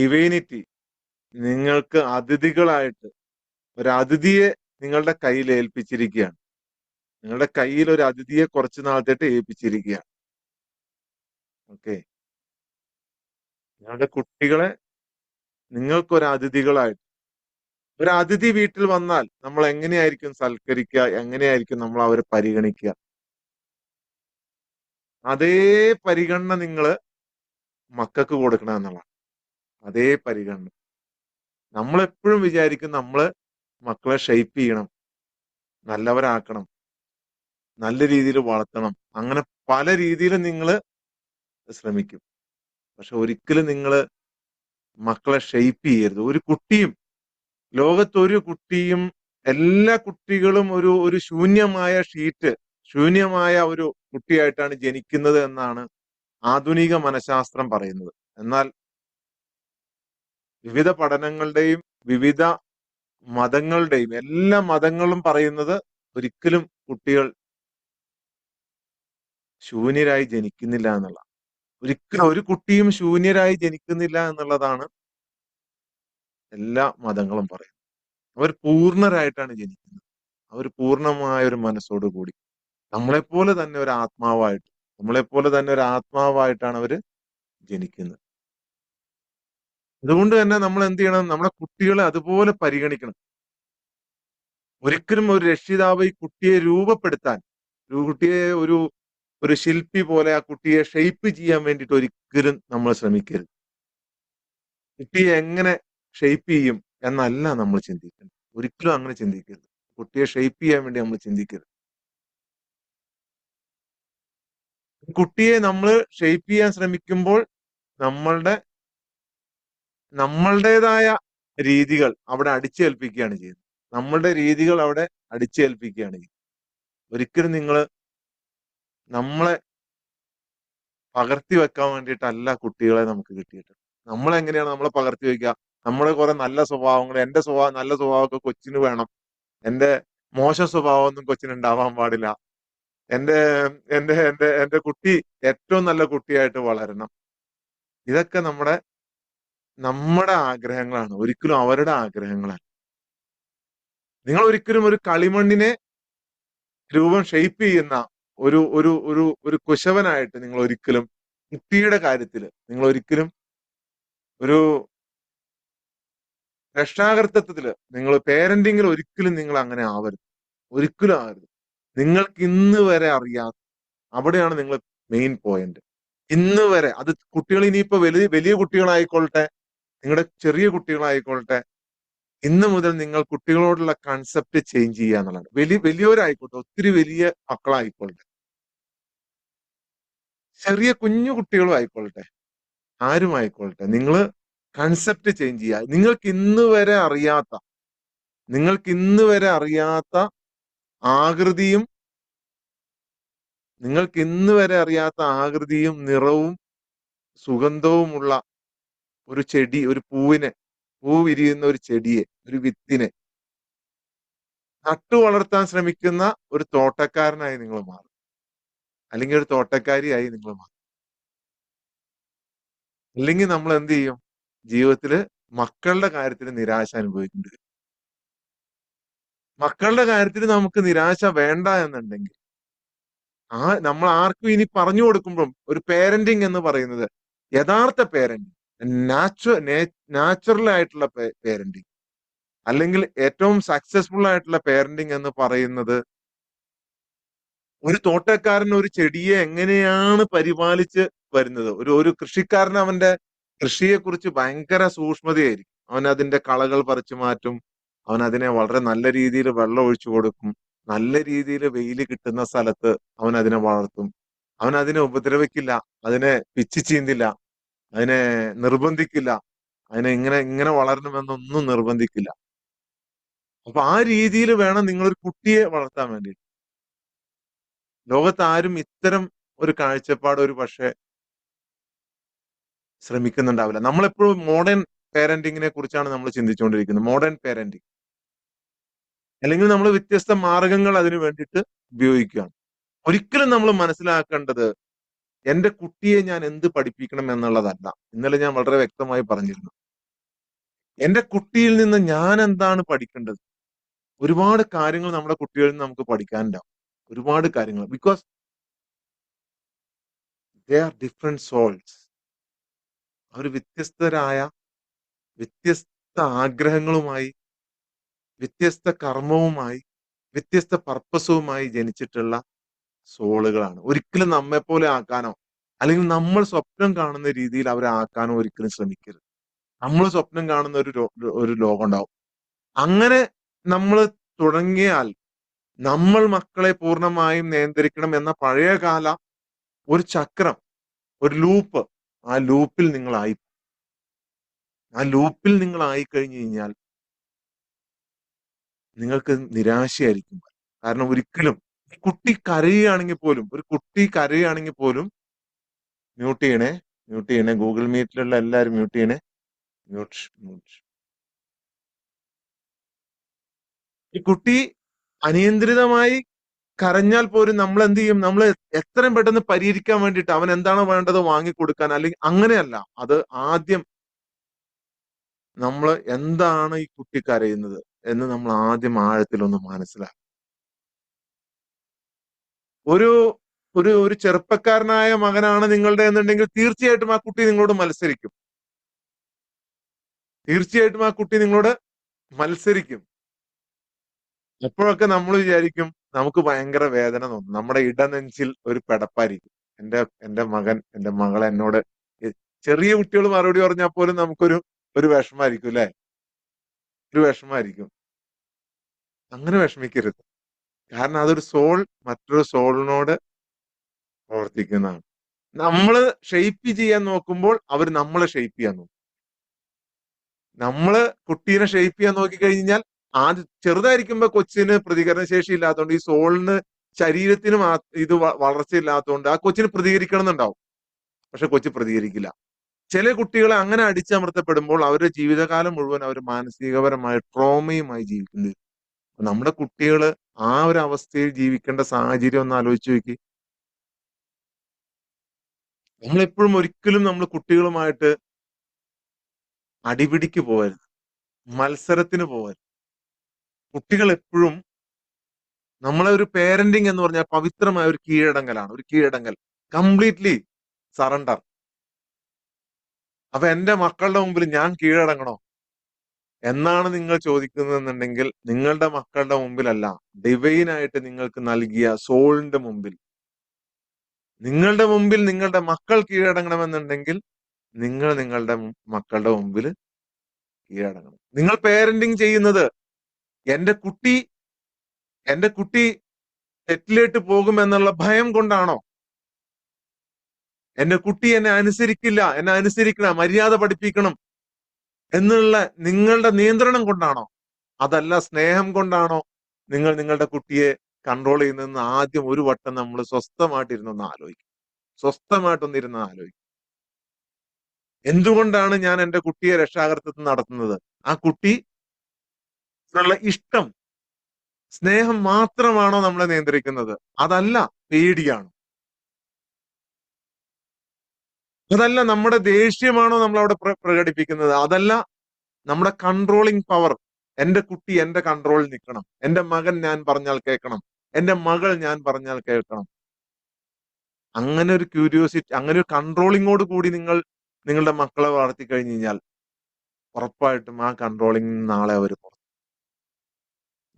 Divinity നിങ്ങൾക്ക് അതിഥികളായിട്ട് ഒരു അതിഥിയെ നിങ്ങളുടെ കയ്യിൽ ഏൽപ്പിച്ചിരിക്കുകയാണ്. നിങ്ങളുടെ കയ്യിൽ ഒരു അതിഥിയെ കുറച്ചു നാളത്തേട്ട് ഏൽപ്പിച്ചിരിക്കുകയാണ്. ഓക്കെ. നിങ്ങളുടെ കുട്ടികളെ നിങ്ങൾക്കൊരു അതിഥികളായിട്ട് ഒരു അതിഥി വീട്ടിൽ വന്നാൽ നമ്മൾ എങ്ങനെയായിരിക്കും സൽക്കരിക്കുക, എങ്ങനെയായിരിക്കും നമ്മൾ അവരെ പരിഗണിക്കുക? അതേ പരിഗണന നിങ്ങൾ മക്കൾക്ക് കൊടുക്കണം എന്നുള്ളതാണ്. അതേ പരിഗണന. നമ്മളെപ്പോഴും വിചാരിക്കും നമ്മള് മക്കളെ ഷെയ്പ്പ് ചെയ്യണം, നല്ലവരാക്കണം, നല്ല രീതിയിൽ വളർത്തണം. അങ്ങനെ പല രീതിയിലും നിങ്ങൾ ശ്രമിക്കും. പക്ഷെ ഒരിക്കലും നിങ്ങൾ മക്കളെ ഷെയ്പ്പ് ചെയ്യരുത്. ഒരു കുട്ടിയും ലോകത്തൊരു കുട്ടിയും എല്ലാ കുട്ടികളും ഒരു ഒരു ശൂന്യമായ ഷീറ്റ്, ശൂന്യമായ ഒരു കുട്ടിയായിട്ടാണ് ജനിക്കുന്നത് എന്നാണ് ആധുനിക മനഃശാസ്ത്രം പറയുന്നത്. എന്നാൽ വിവിധ പഠനങ്ങളുടെയും വിവിധ മതങ്ങളുടെയും എല്ലാ മതങ്ങളും പറയുന്നത് ഒരിക്കലും കുട്ടികൾ ശൂന്യരായി ജനിക്കുന്നില്ല എന്നുള്ള. ഒരിക്കലും ഒരു കുട്ടിയും ശൂന്യരായി ജനിക്കുന്നില്ല എന്നുള്ളതാണ് എല്ലാ മതങ്ങളും പറയുന്നത്. അവർ പൂർണ്ണരായിട്ടാണ് ജനിക്കുന്നത്. അവർ പൂർണ്ണമായ ഒരു മനസ്സോടു കൂടി നമ്മളെപ്പോലെ തന്നെ ഒരു ആത്മാവായിട്ട് നമ്മളെപ്പോലെ തന്നെ ഒരു ആത്മാവായിട്ടാണ് അവര് ജനിക്കുന്നത്. അതുകൊണ്ട് തന്നെ നമ്മൾ എന്ത് ചെയ്യണം? നമ്മുടെ കുട്ടികളെ അതുപോലെ പരിഗണിക്കണം. ഒരിക്കലും ഒരു രക്ഷിതാവ് ഈ കുട്ടിയെ രൂപപ്പെടുത്താൻ, ഒരു കുട്ടിയെ ഒരു ഒരു ശില്പി പോലെ ആ കുട്ടിയെ ഷെയ്പ്പ് ചെയ്യാൻ വേണ്ടിയിട്ട് ഒരിക്കലും നമ്മൾ ശ്രമിക്കരുത്. കുട്ടിയെ എങ്ങനെ ഷെയ്പ്പ് ചെയ്യും എന്നല്ല നമ്മൾ ചിന്തിക്കുന്നത്. ഒരിക്കലും അങ്ങനെ ചിന്തിക്കരുത്. കുട്ടിയെ ഷെയ്പ്പ് ചെയ്യാൻ വേണ്ടി നമ്മൾ ചിന്തിക്കരുത്. കുട്ടിയെ നമ്മൾ ഷെയ്പ്പ് ചെയ്യാൻ ശ്രമിക്കുമ്പോൾ നമ്മളുടെ നമ്മളുടേതായ രീതികൾ അവിടെ അടിച്ചേൽപ്പിക്കുകയാണ് ചെയ്യുന്നത്. നമ്മളുടെ രീതികൾ അവിടെ അടിച്ചേൽപ്പിക്കുകയാണ് ചെയ്യുന്നത്. ഒരിക്കലും നിങ്ങൾ നമ്മളെ പകർത്തി വെക്കാൻ വേണ്ടിയിട്ടല്ല കുട്ടികളെ നമുക്ക് കിട്ടിയിട്ട്. നമ്മളെങ്ങനെയാണ് നമ്മളെ പകർത്തി വെക്കുക? നമ്മുടെ കുറെ നല്ല സ്വഭാവങ്ങൾ, എന്റെ സ്വഭാവം നല്ല സ്വഭാവമൊക്കെ കൊച്ചിന് വേണം, എന്റെ മോശം സ്വഭാവമൊന്നും കൊച്ചിന് ഉണ്ടാവാൻ പാടില്ല, എന്റെ എന്റെ എന്റെ എന്റെ കുട്ടി ഏറ്റവും നല്ല കുട്ടിയായിട്ട് വളരണം. ഇതൊക്കെ നമ്മുടെ ആഗ്രഹങ്ങളാണ്, ഒരിക്കലും അവരുടെ ആഗ്രഹങ്ങളല്ല. നിങ്ങൾ ഒരിക്കലും ഒരു കളിമണ്ണിനെ രൂപം ഷെയ്പ്പ് ചെയ്യുന്ന ഒരു ഒരു ഒരു ഒരു കുശവനായിട്ട് നിങ്ങൾ ഒരിക്കലും കുട്ടിയുടെ കാര്യത്തിൽ നിങ്ങൾ ഒരിക്കലും ഒരു രക്ഷാകർത്തത്വത്തില് നിങ്ങൾ പേരന്റിങ്ങിൽ ഒരിക്കലും നിങ്ങൾ അങ്ങനെ ആവരുത്. ഒരിക്കലും ആവരുത്. നിങ്ങൾക്ക് ഇന്ന് വരെ അറിയാം, അവിടെയാണ് നിങ്ങൾ മെയിൻ പോയിന്റ്. ഇന്ന് വരെ അത് കുട്ടികൾ ഇനിയിപ്പോ വലിയ വലിയ കുട്ടികളായിക്കൊള്ളട്ടെ, നിങ്ങളുടെ ചെറിയ കുട്ടികളായിക്കൊള്ളട്ടെ, ഇന്ന് മുതൽ നിങ്ങൾ കുട്ടികളോടുള്ള കൺസെപ്റ്റ് ചേഞ്ച് ചെയ്യുക എന്നുള്ളതാണ്. വലിയവരായിക്കോട്ടെ, ഒത്തിരി വലിയ മക്കളായിക്കൊള്ളട്ടെ, ചെറിയ കുഞ്ഞു കുട്ടികളും ആയിക്കൊള്ളട്ടെ, ആരും ആയിക്കൊള്ളട്ടെ, നിങ്ങൾ കൺസെപ്റ്റ് ചേഞ്ച് ചെയ്യുക. നിങ്ങൾക്ക് ഇന്ന് വരെ അറിയാത്ത ആകൃതിയും നിറവും സുഗന്ധവുമുള്ള ഒരു ചെടി, ഒരു പൂ വിരിയുന്ന ഒരു ചെടിയെ, ഒരു വിത്തിനെ നട്ടു വളർത്താൻ ശ്രമിക്കുന്ന ഒരു തോട്ടക്കാരനായി നിങ്ങൾ മാറും, അല്ലെങ്കിൽ ഒരു തോട്ടക്കാരിയായി നിങ്ങൾ മാറും. അല്ലെങ്കിൽ നമ്മൾ എന്ത് ചെയ്യും? ജീവിതത്തില് മക്കളുടെ കാര്യത്തിൽ നിരാശ അനുഭവിക്കേണ്ടി വരും. മക്കളുടെ കാര്യത്തിൽ നമുക്ക് നിരാശ വേണ്ട എന്നുണ്ടെങ്കിൽ നമ്മൾ ആർക്കും ഇനി പറഞ്ഞു കൊടുക്കുമ്പോഴും ഒരു പേരന്റിങ് എന്ന് പറയുന്നത് യഥാർത്ഥ പേരന്റിങ്, നാച്ചുറൽ ആയിട്ടുള്ള പേരന്റിങ്, അല്ലെങ്കിൽ ഏറ്റവും സക്സസ്ഫുൾ ആയിട്ടുള്ള പേരന്റിങ് എന്ന് പറയുന്നത് ഒരു തോട്ടക്കാരൻ ഒരു ചെടിയെ എങ്ങനെയാണ് പരിപാലിച്ച് വരുന്നത്. ഒരു കൃഷിക്കാരൻ അവന്റെ കൃഷിയെ കുറിച്ച് ഭയങ്കര സൂക്ഷ്മതയായിരിക്കും. അവൻ അതിന്റെ കളകൾ പറിച്ചു മാറ്റും, അവൻ അതിനെ വളരെ നല്ല രീതിയിൽ വെള്ളം ഒഴിച്ചു കൊടുക്കും, നല്ല രീതിയിൽ വെയിൽ കിട്ടുന്ന സ്ഥലത്ത് അവൻ അതിനെ വളർത്തും, അവൻ അതിനെ ഉപദ്രവിക്കില്ല, അതിനെ പിച്ചി ചീന്തില്ല, അതിനെ നിർബന്ധിക്കില്ല, അതിനെ ഇങ്ങനെ ഇങ്ങനെ വളരണമെന്നൊന്നും നിർബന്ധിക്കില്ല. അപ്പൊ ആ രീതിയിൽ വേണം നിങ്ങളൊരു കുട്ടിയെ വളർത്താൻ വേണ്ടി. ലോകത്ത് ആരും ഇത്തരം ഒരു കാഴ്ചപ്പാട് ഒരു പക്ഷെ ശ്രമിക്കുന്നുണ്ടാവില്ല. നമ്മളെപ്പോഴും മോഡേൺ പേരന്റിങ്ങിനെ കുറിച്ചാണ് നമ്മൾ ചിന്തിച്ചുകൊണ്ടിരിക്കുന്നത്. മോഡേൺ പേരന്റിങ്, അല്ലെങ്കിൽ നമ്മൾ വ്യത്യസ്ത മാർഗങ്ങൾ അതിനു വേണ്ടിയിട്ട് ഉപയോഗിക്കുകയാണ്. ഒരിക്കലും നമ്മൾ മനസ്സിലാക്കേണ്ടത് എന്റെ കുട്ടിയെ ഞാൻ എന്ത് പഠിപ്പിക്കണം എന്നുള്ളതല്ല. ഇന്നലെ ഞാൻ വളരെ വ്യക്തമായി പറഞ്ഞിരുന്നു. എന്റെ കുട്ടിയിൽ നിന്ന് ഞാൻ എന്താണ് പഠിക്കേണ്ടത്? ഒരുപാട് കാര്യങ്ങൾ നമ്മുടെ കുട്ടികളിൽ നിന്ന് നമുക്ക് പഠിക്കാനുണ്ടാവും. ഒരുപാട് കാര്യങ്ങൾ. Because they are different souls. അവർ വ്യത്യസ്തരായ, വ്യത്യസ്ത ആഗ്രഹങ്ങളുമായി, വ്യത്യസ്ത കർമ്മവുമായി, വ്യത്യസ്ത പർപ്പസുമായി ജനിച്ചിട്ടുള്ള സോളുകളാണ്. ഒരിക്കലും നമ്മെപ്പോലെ ആക്കാനോ, അല്ലെങ്കിൽ നമ്മൾ സ്വപ്നം കാണുന്ന രീതിയിൽ അവരെ ആക്കാനോ ഒരിക്കലും ശ്രമിക്കരുത്. നമ്മൾ സ്വപ്നം കാണുന്ന ഒരു ലോകം ഉണ്ടാവും. അങ്ങനെ നമ്മൾ തുടങ്ങിയാൽ നമ്മൾ മക്കളെ പൂർണ്ണമായും നിയന്ത്രിക്കണം എന്ന പഴയകാല ഒരു ചക്രം, ഒരു ലൂപ്പ്, ആ ലൂപ്പിൽ നിങ്ങളായി ആ ലൂപ്പിൽ നിങ്ങളായി കഴിഞ്ഞു കഴിഞ്ഞാൽ നിങ്ങൾക്ക് നിരാശയായിരിക്കും. കാരണം ഒരിക്കലും കുട്ടി കരയുകയാണെങ്കിൽ പോലും, ഒരു കുട്ടി കരയുകയാണെങ്കിൽ പോലും മ്യൂട്ട് ചെയ്യണേ, മ്യൂട്ട് ചെയ്യണേ. ഗൂഗിൾ മീറ്റിലുള്ള എല്ലാവരും മ്യൂട്ട് ചെയ്യണേ. Mute mute. ഈ കുട്ടി അനിയന്ത്രിതമായി കരഞ്ഞാൽ പോലും നമ്മൾ എന്ത് ചെയ്യും? നമ്മൾ എത്രയും പെട്ടെന്ന് പരിഹരിക്കാൻ വേണ്ടിയിട്ട് അവൻ എന്താണോ വേണ്ടത് വാങ്ങിക്കൊടുക്കാൻ, അല്ലെങ്കിൽ അങ്ങനെയല്ല. അത് ആദ്യം നമ്മൾ എന്താണ് ഈ കുട്ടി കരയുന്നത് എന്ന് നമ്മൾ ആദ്യം ആഴത്തിലൊന്ന് മനസ്സിലാക്കും. ഒരു ഒരു ഒരു ചെറുപ്പക്കാരനായ മകനാണ് നിങ്ങളുടെ എന്നുണ്ടെങ്കിൽ തീർച്ചയായിട്ടും ആ കുട്ടി നിങ്ങളോട് മത്സരിക്കും. തീർച്ചയായിട്ടും ആ കുട്ടി നിങ്ങളോട് മത്സരിക്കും. എപ്പോഴൊക്കെ നമ്മൾ വിചാരിക്കും നമുക്ക് ഭയങ്കര വേദന തോന്നും. നമ്മുടെ ഇടനെഞ്ചിൽ ഒരു പെടപ്പായിരിക്കും. എന്റെ മകൻ, എന്റെ മകൾ എന്നോട് ചെറിയ കുട്ടികൾ മറുപടി പറഞ്ഞാൽ പോലും നമുക്കൊരു ഒരു വിഷമായിരിക്കും, അല്ലെ? ഒരു വിഷമായിരിക്കും. അങ്ങനെ വിഷമിക്കരുത്. കാരണം അതൊരു സോൾ മറ്റൊരു സോളിനോട് പ്രവർത്തിക്കുന്നതാണ്. നമ്മള് ഷെയ്പ്പ് ചെയ്യാൻ നോക്കുമ്പോൾ അവർ നമ്മളെ ഷെയ്പ്പ് ചെയ്യാൻ നോക്കും. നമ്മള് കുട്ടീനെ ഷെയ്പ്പ് ചെയ്യാൻ നോക്കിക്കഴിഞ്ഞാൽ ആദ്യം ചെറുതായിരിക്കുമ്പോ കൊച്ചിന് പ്രതികരണ ശേഷി ഇല്ലാത്തതുകൊണ്ട്, ഈ സോളിന് ശരീരത്തിന് ഇത് വളർച്ച ഇല്ലാത്തതുകൊണ്ട് ആ കൊച്ചിന് പ്രതികരിക്കണം എന്നുണ്ടാവും. പക്ഷെ കൊച്ചു പ്രതികരിക്കില്ല. ചില കുട്ടികളെ അങ്ങനെ അടിച്ചമർത്തപ്പെടുമ്പോൾ അവരുടെ ജീവിതകാലം മുഴുവൻ അവർ മാനസികപരമായ ട്രോമയുമായി ജീവിക്കുന്നത്. നമ്മുടെ കുട്ടികള് ആ ഒരു അവസ്ഥയിൽ ജീവിക്കേണ്ട സാഹചര്യം ഒന്ന് ആലോചിച്ച് നോക്കി. നമ്മളെപ്പോഴും ഒരിക്കലും നമ്മൾ കുട്ടികളുമായിട്ട് അടിപിടിക്ക് പോകരുത്, മത്സരത്തിന് പോകരുത്. കുട്ടികൾ എപ്പോഴും നമ്മളെ ഒരു പേരന്റിങ് എന്ന് പറഞ്ഞാൽ പവിത്രമായ ഒരു കീഴടങ്ങലാണ്. ഒരു കീഴടങ്ങൽ, കംപ്ലീറ്റ്ലി സറണ്ടർ. അപ്പൊ എന്റെ മക്കളുടെ മുമ്പിൽ ഞാൻ കീഴടങ്ങണോ എന്നാണ് നിങ്ങൾ ചോദിക്കുന്നതെന്നുണ്ടെങ്കിൽ, നിങ്ങളുടെ മക്കളുടെ മുമ്പിലല്ല, ഡിവൈനായിട്ട് നിങ്ങൾക്ക് നൽകിയ സോളിന്റെ മുമ്പിൽ, നിങ്ങളുടെ മുമ്പിൽ നിങ്ങളുടെ മക്കൾ കീഴടങ്ങണമെന്നുണ്ടെങ്കിൽ നിങ്ങൾ നിങ്ങളുടെ മക്കളുടെ മുമ്പിൽ കീഴടങ്ങണം. നിങ്ങൾ പേരന്റിങ് ചെയ്യുന്നത് എന്റെ കുട്ടി തെറ്റിലേക്ക് പോകുമെന്നുള്ള ഭയം കൊണ്ടാണോ? എന്റെ കുട്ടി എന്നെ അനുസരിക്കില്ല, എന്നെ അനുസരിക്കണം, മര്യാദ പഠിപ്പിക്കണം എന്നുള്ള നിങ്ങളുടെ നിയന്ത്രണം കൊണ്ടാണോ? അതല്ല, സ്നേഹം കൊണ്ടാണോ നിങ്ങൾ നിങ്ങളുടെ കുട്ടിയെ കൺട്രോൾ ചെയ്യുന്നതെന്ന് ആദ്യം ഒരു വട്ടം നമ്മൾ സ്വസ്ഥമായിട്ടിരുന്നൊന്ന് ആലോചിക്കും. സ്വസ്ഥമായിട്ടൊന്നിരുന്ന് ആലോചിക്കും. എന്തുകൊണ്ടാണ് ഞാൻ എന്റെ കുട്ടിയെ രക്ഷാകർതൃത്വം നടത്തുന്നത്? ആ കുട്ടി ുള്ള ഇഷ്ടം, സ്നേഹം മാത്രമാണോ നമ്മളെ നിയന്ത്രിക്കുന്നത്? അതല്ല, പേടിയാണ്. അതല്ല, നമ്മുടെ ദേഷ്യമാണോ നമ്മൾ അവിടെ പ്രകടിപ്പിക്കുന്നത്? അതല്ല, നമ്മുടെ കൺട്രോളിങ് പവർ. എന്റെ കുട്ടി എന്റെ കൺട്രോളിൽ നിൽക്കണം, എന്റെ മകൻ ഞാൻ പറഞ്ഞാൽ കേൾക്കണം, എന്റെ മകൾ ഞാൻ പറഞ്ഞാൽ കേൾക്കണം. അങ്ങനെ ഒരു ക്യൂരിയോസിറ്റി, അങ്ങനെ ഒരു കൺട്രോളിങ്ങോട് കൂടി നിങ്ങൾ നിങ്ങളുടെ മക്കളെ വളർത്തി കഴിഞ്ഞു കഴിഞ്ഞാൽ ഉറപ്പായിട്ടും ആ കൺട്രോളിങ് നാളെ അവർ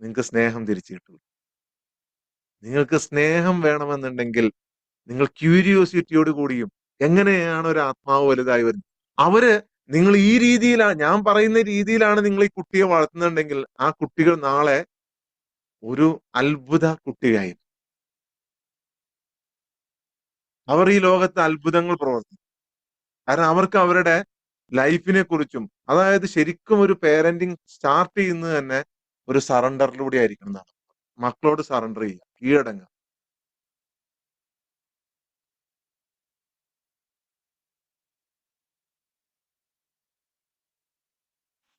നിങ്ങൾക്ക് സ്നേഹം തിരിച്ചു കിട്ടും. നിങ്ങൾക്ക് സ്നേഹം വേണമെന്നുണ്ടെങ്കിൽ നിങ്ങൾ ക്യൂരിയോസിറ്റിയോട് കൂടിയും, എങ്ങനെയാണ് ഒരു ആത്മാവ് വലുതായി വരുന്നത്? അവര് നിങ്ങൾ ഈ രീതിയിലാണ്, ഞാൻ പറയുന്ന രീതിയിലാണ് നിങ്ങൾ ഈ കുട്ടിയെ വളർത്തുന്നുണ്ടെങ്കിൽ ആ കുട്ടികൾ നാളെ ഒരു അത്ഭുത കുട്ടിയായി. അവർ ഈ ലോകത്ത് അത്ഭുതങ്ങൾ പ്രവർത്തിക്കും. കാരണം അവർക്ക് അവരുടെ ലൈഫിനെ കുറിച്ചും, അതായത് ശരിക്കും ഒരു പേരന്റിങ് സ്റ്റാർട്ട് ചെയ്യുന്നത് തന്നെ ഒരു സറണ്ടറിലൂടെ ആയിരിക്കണം എന്നാണ്. മക്കളോട് സറണ്ടർ ചെയ്യുക, കീഴടങ്ങുക.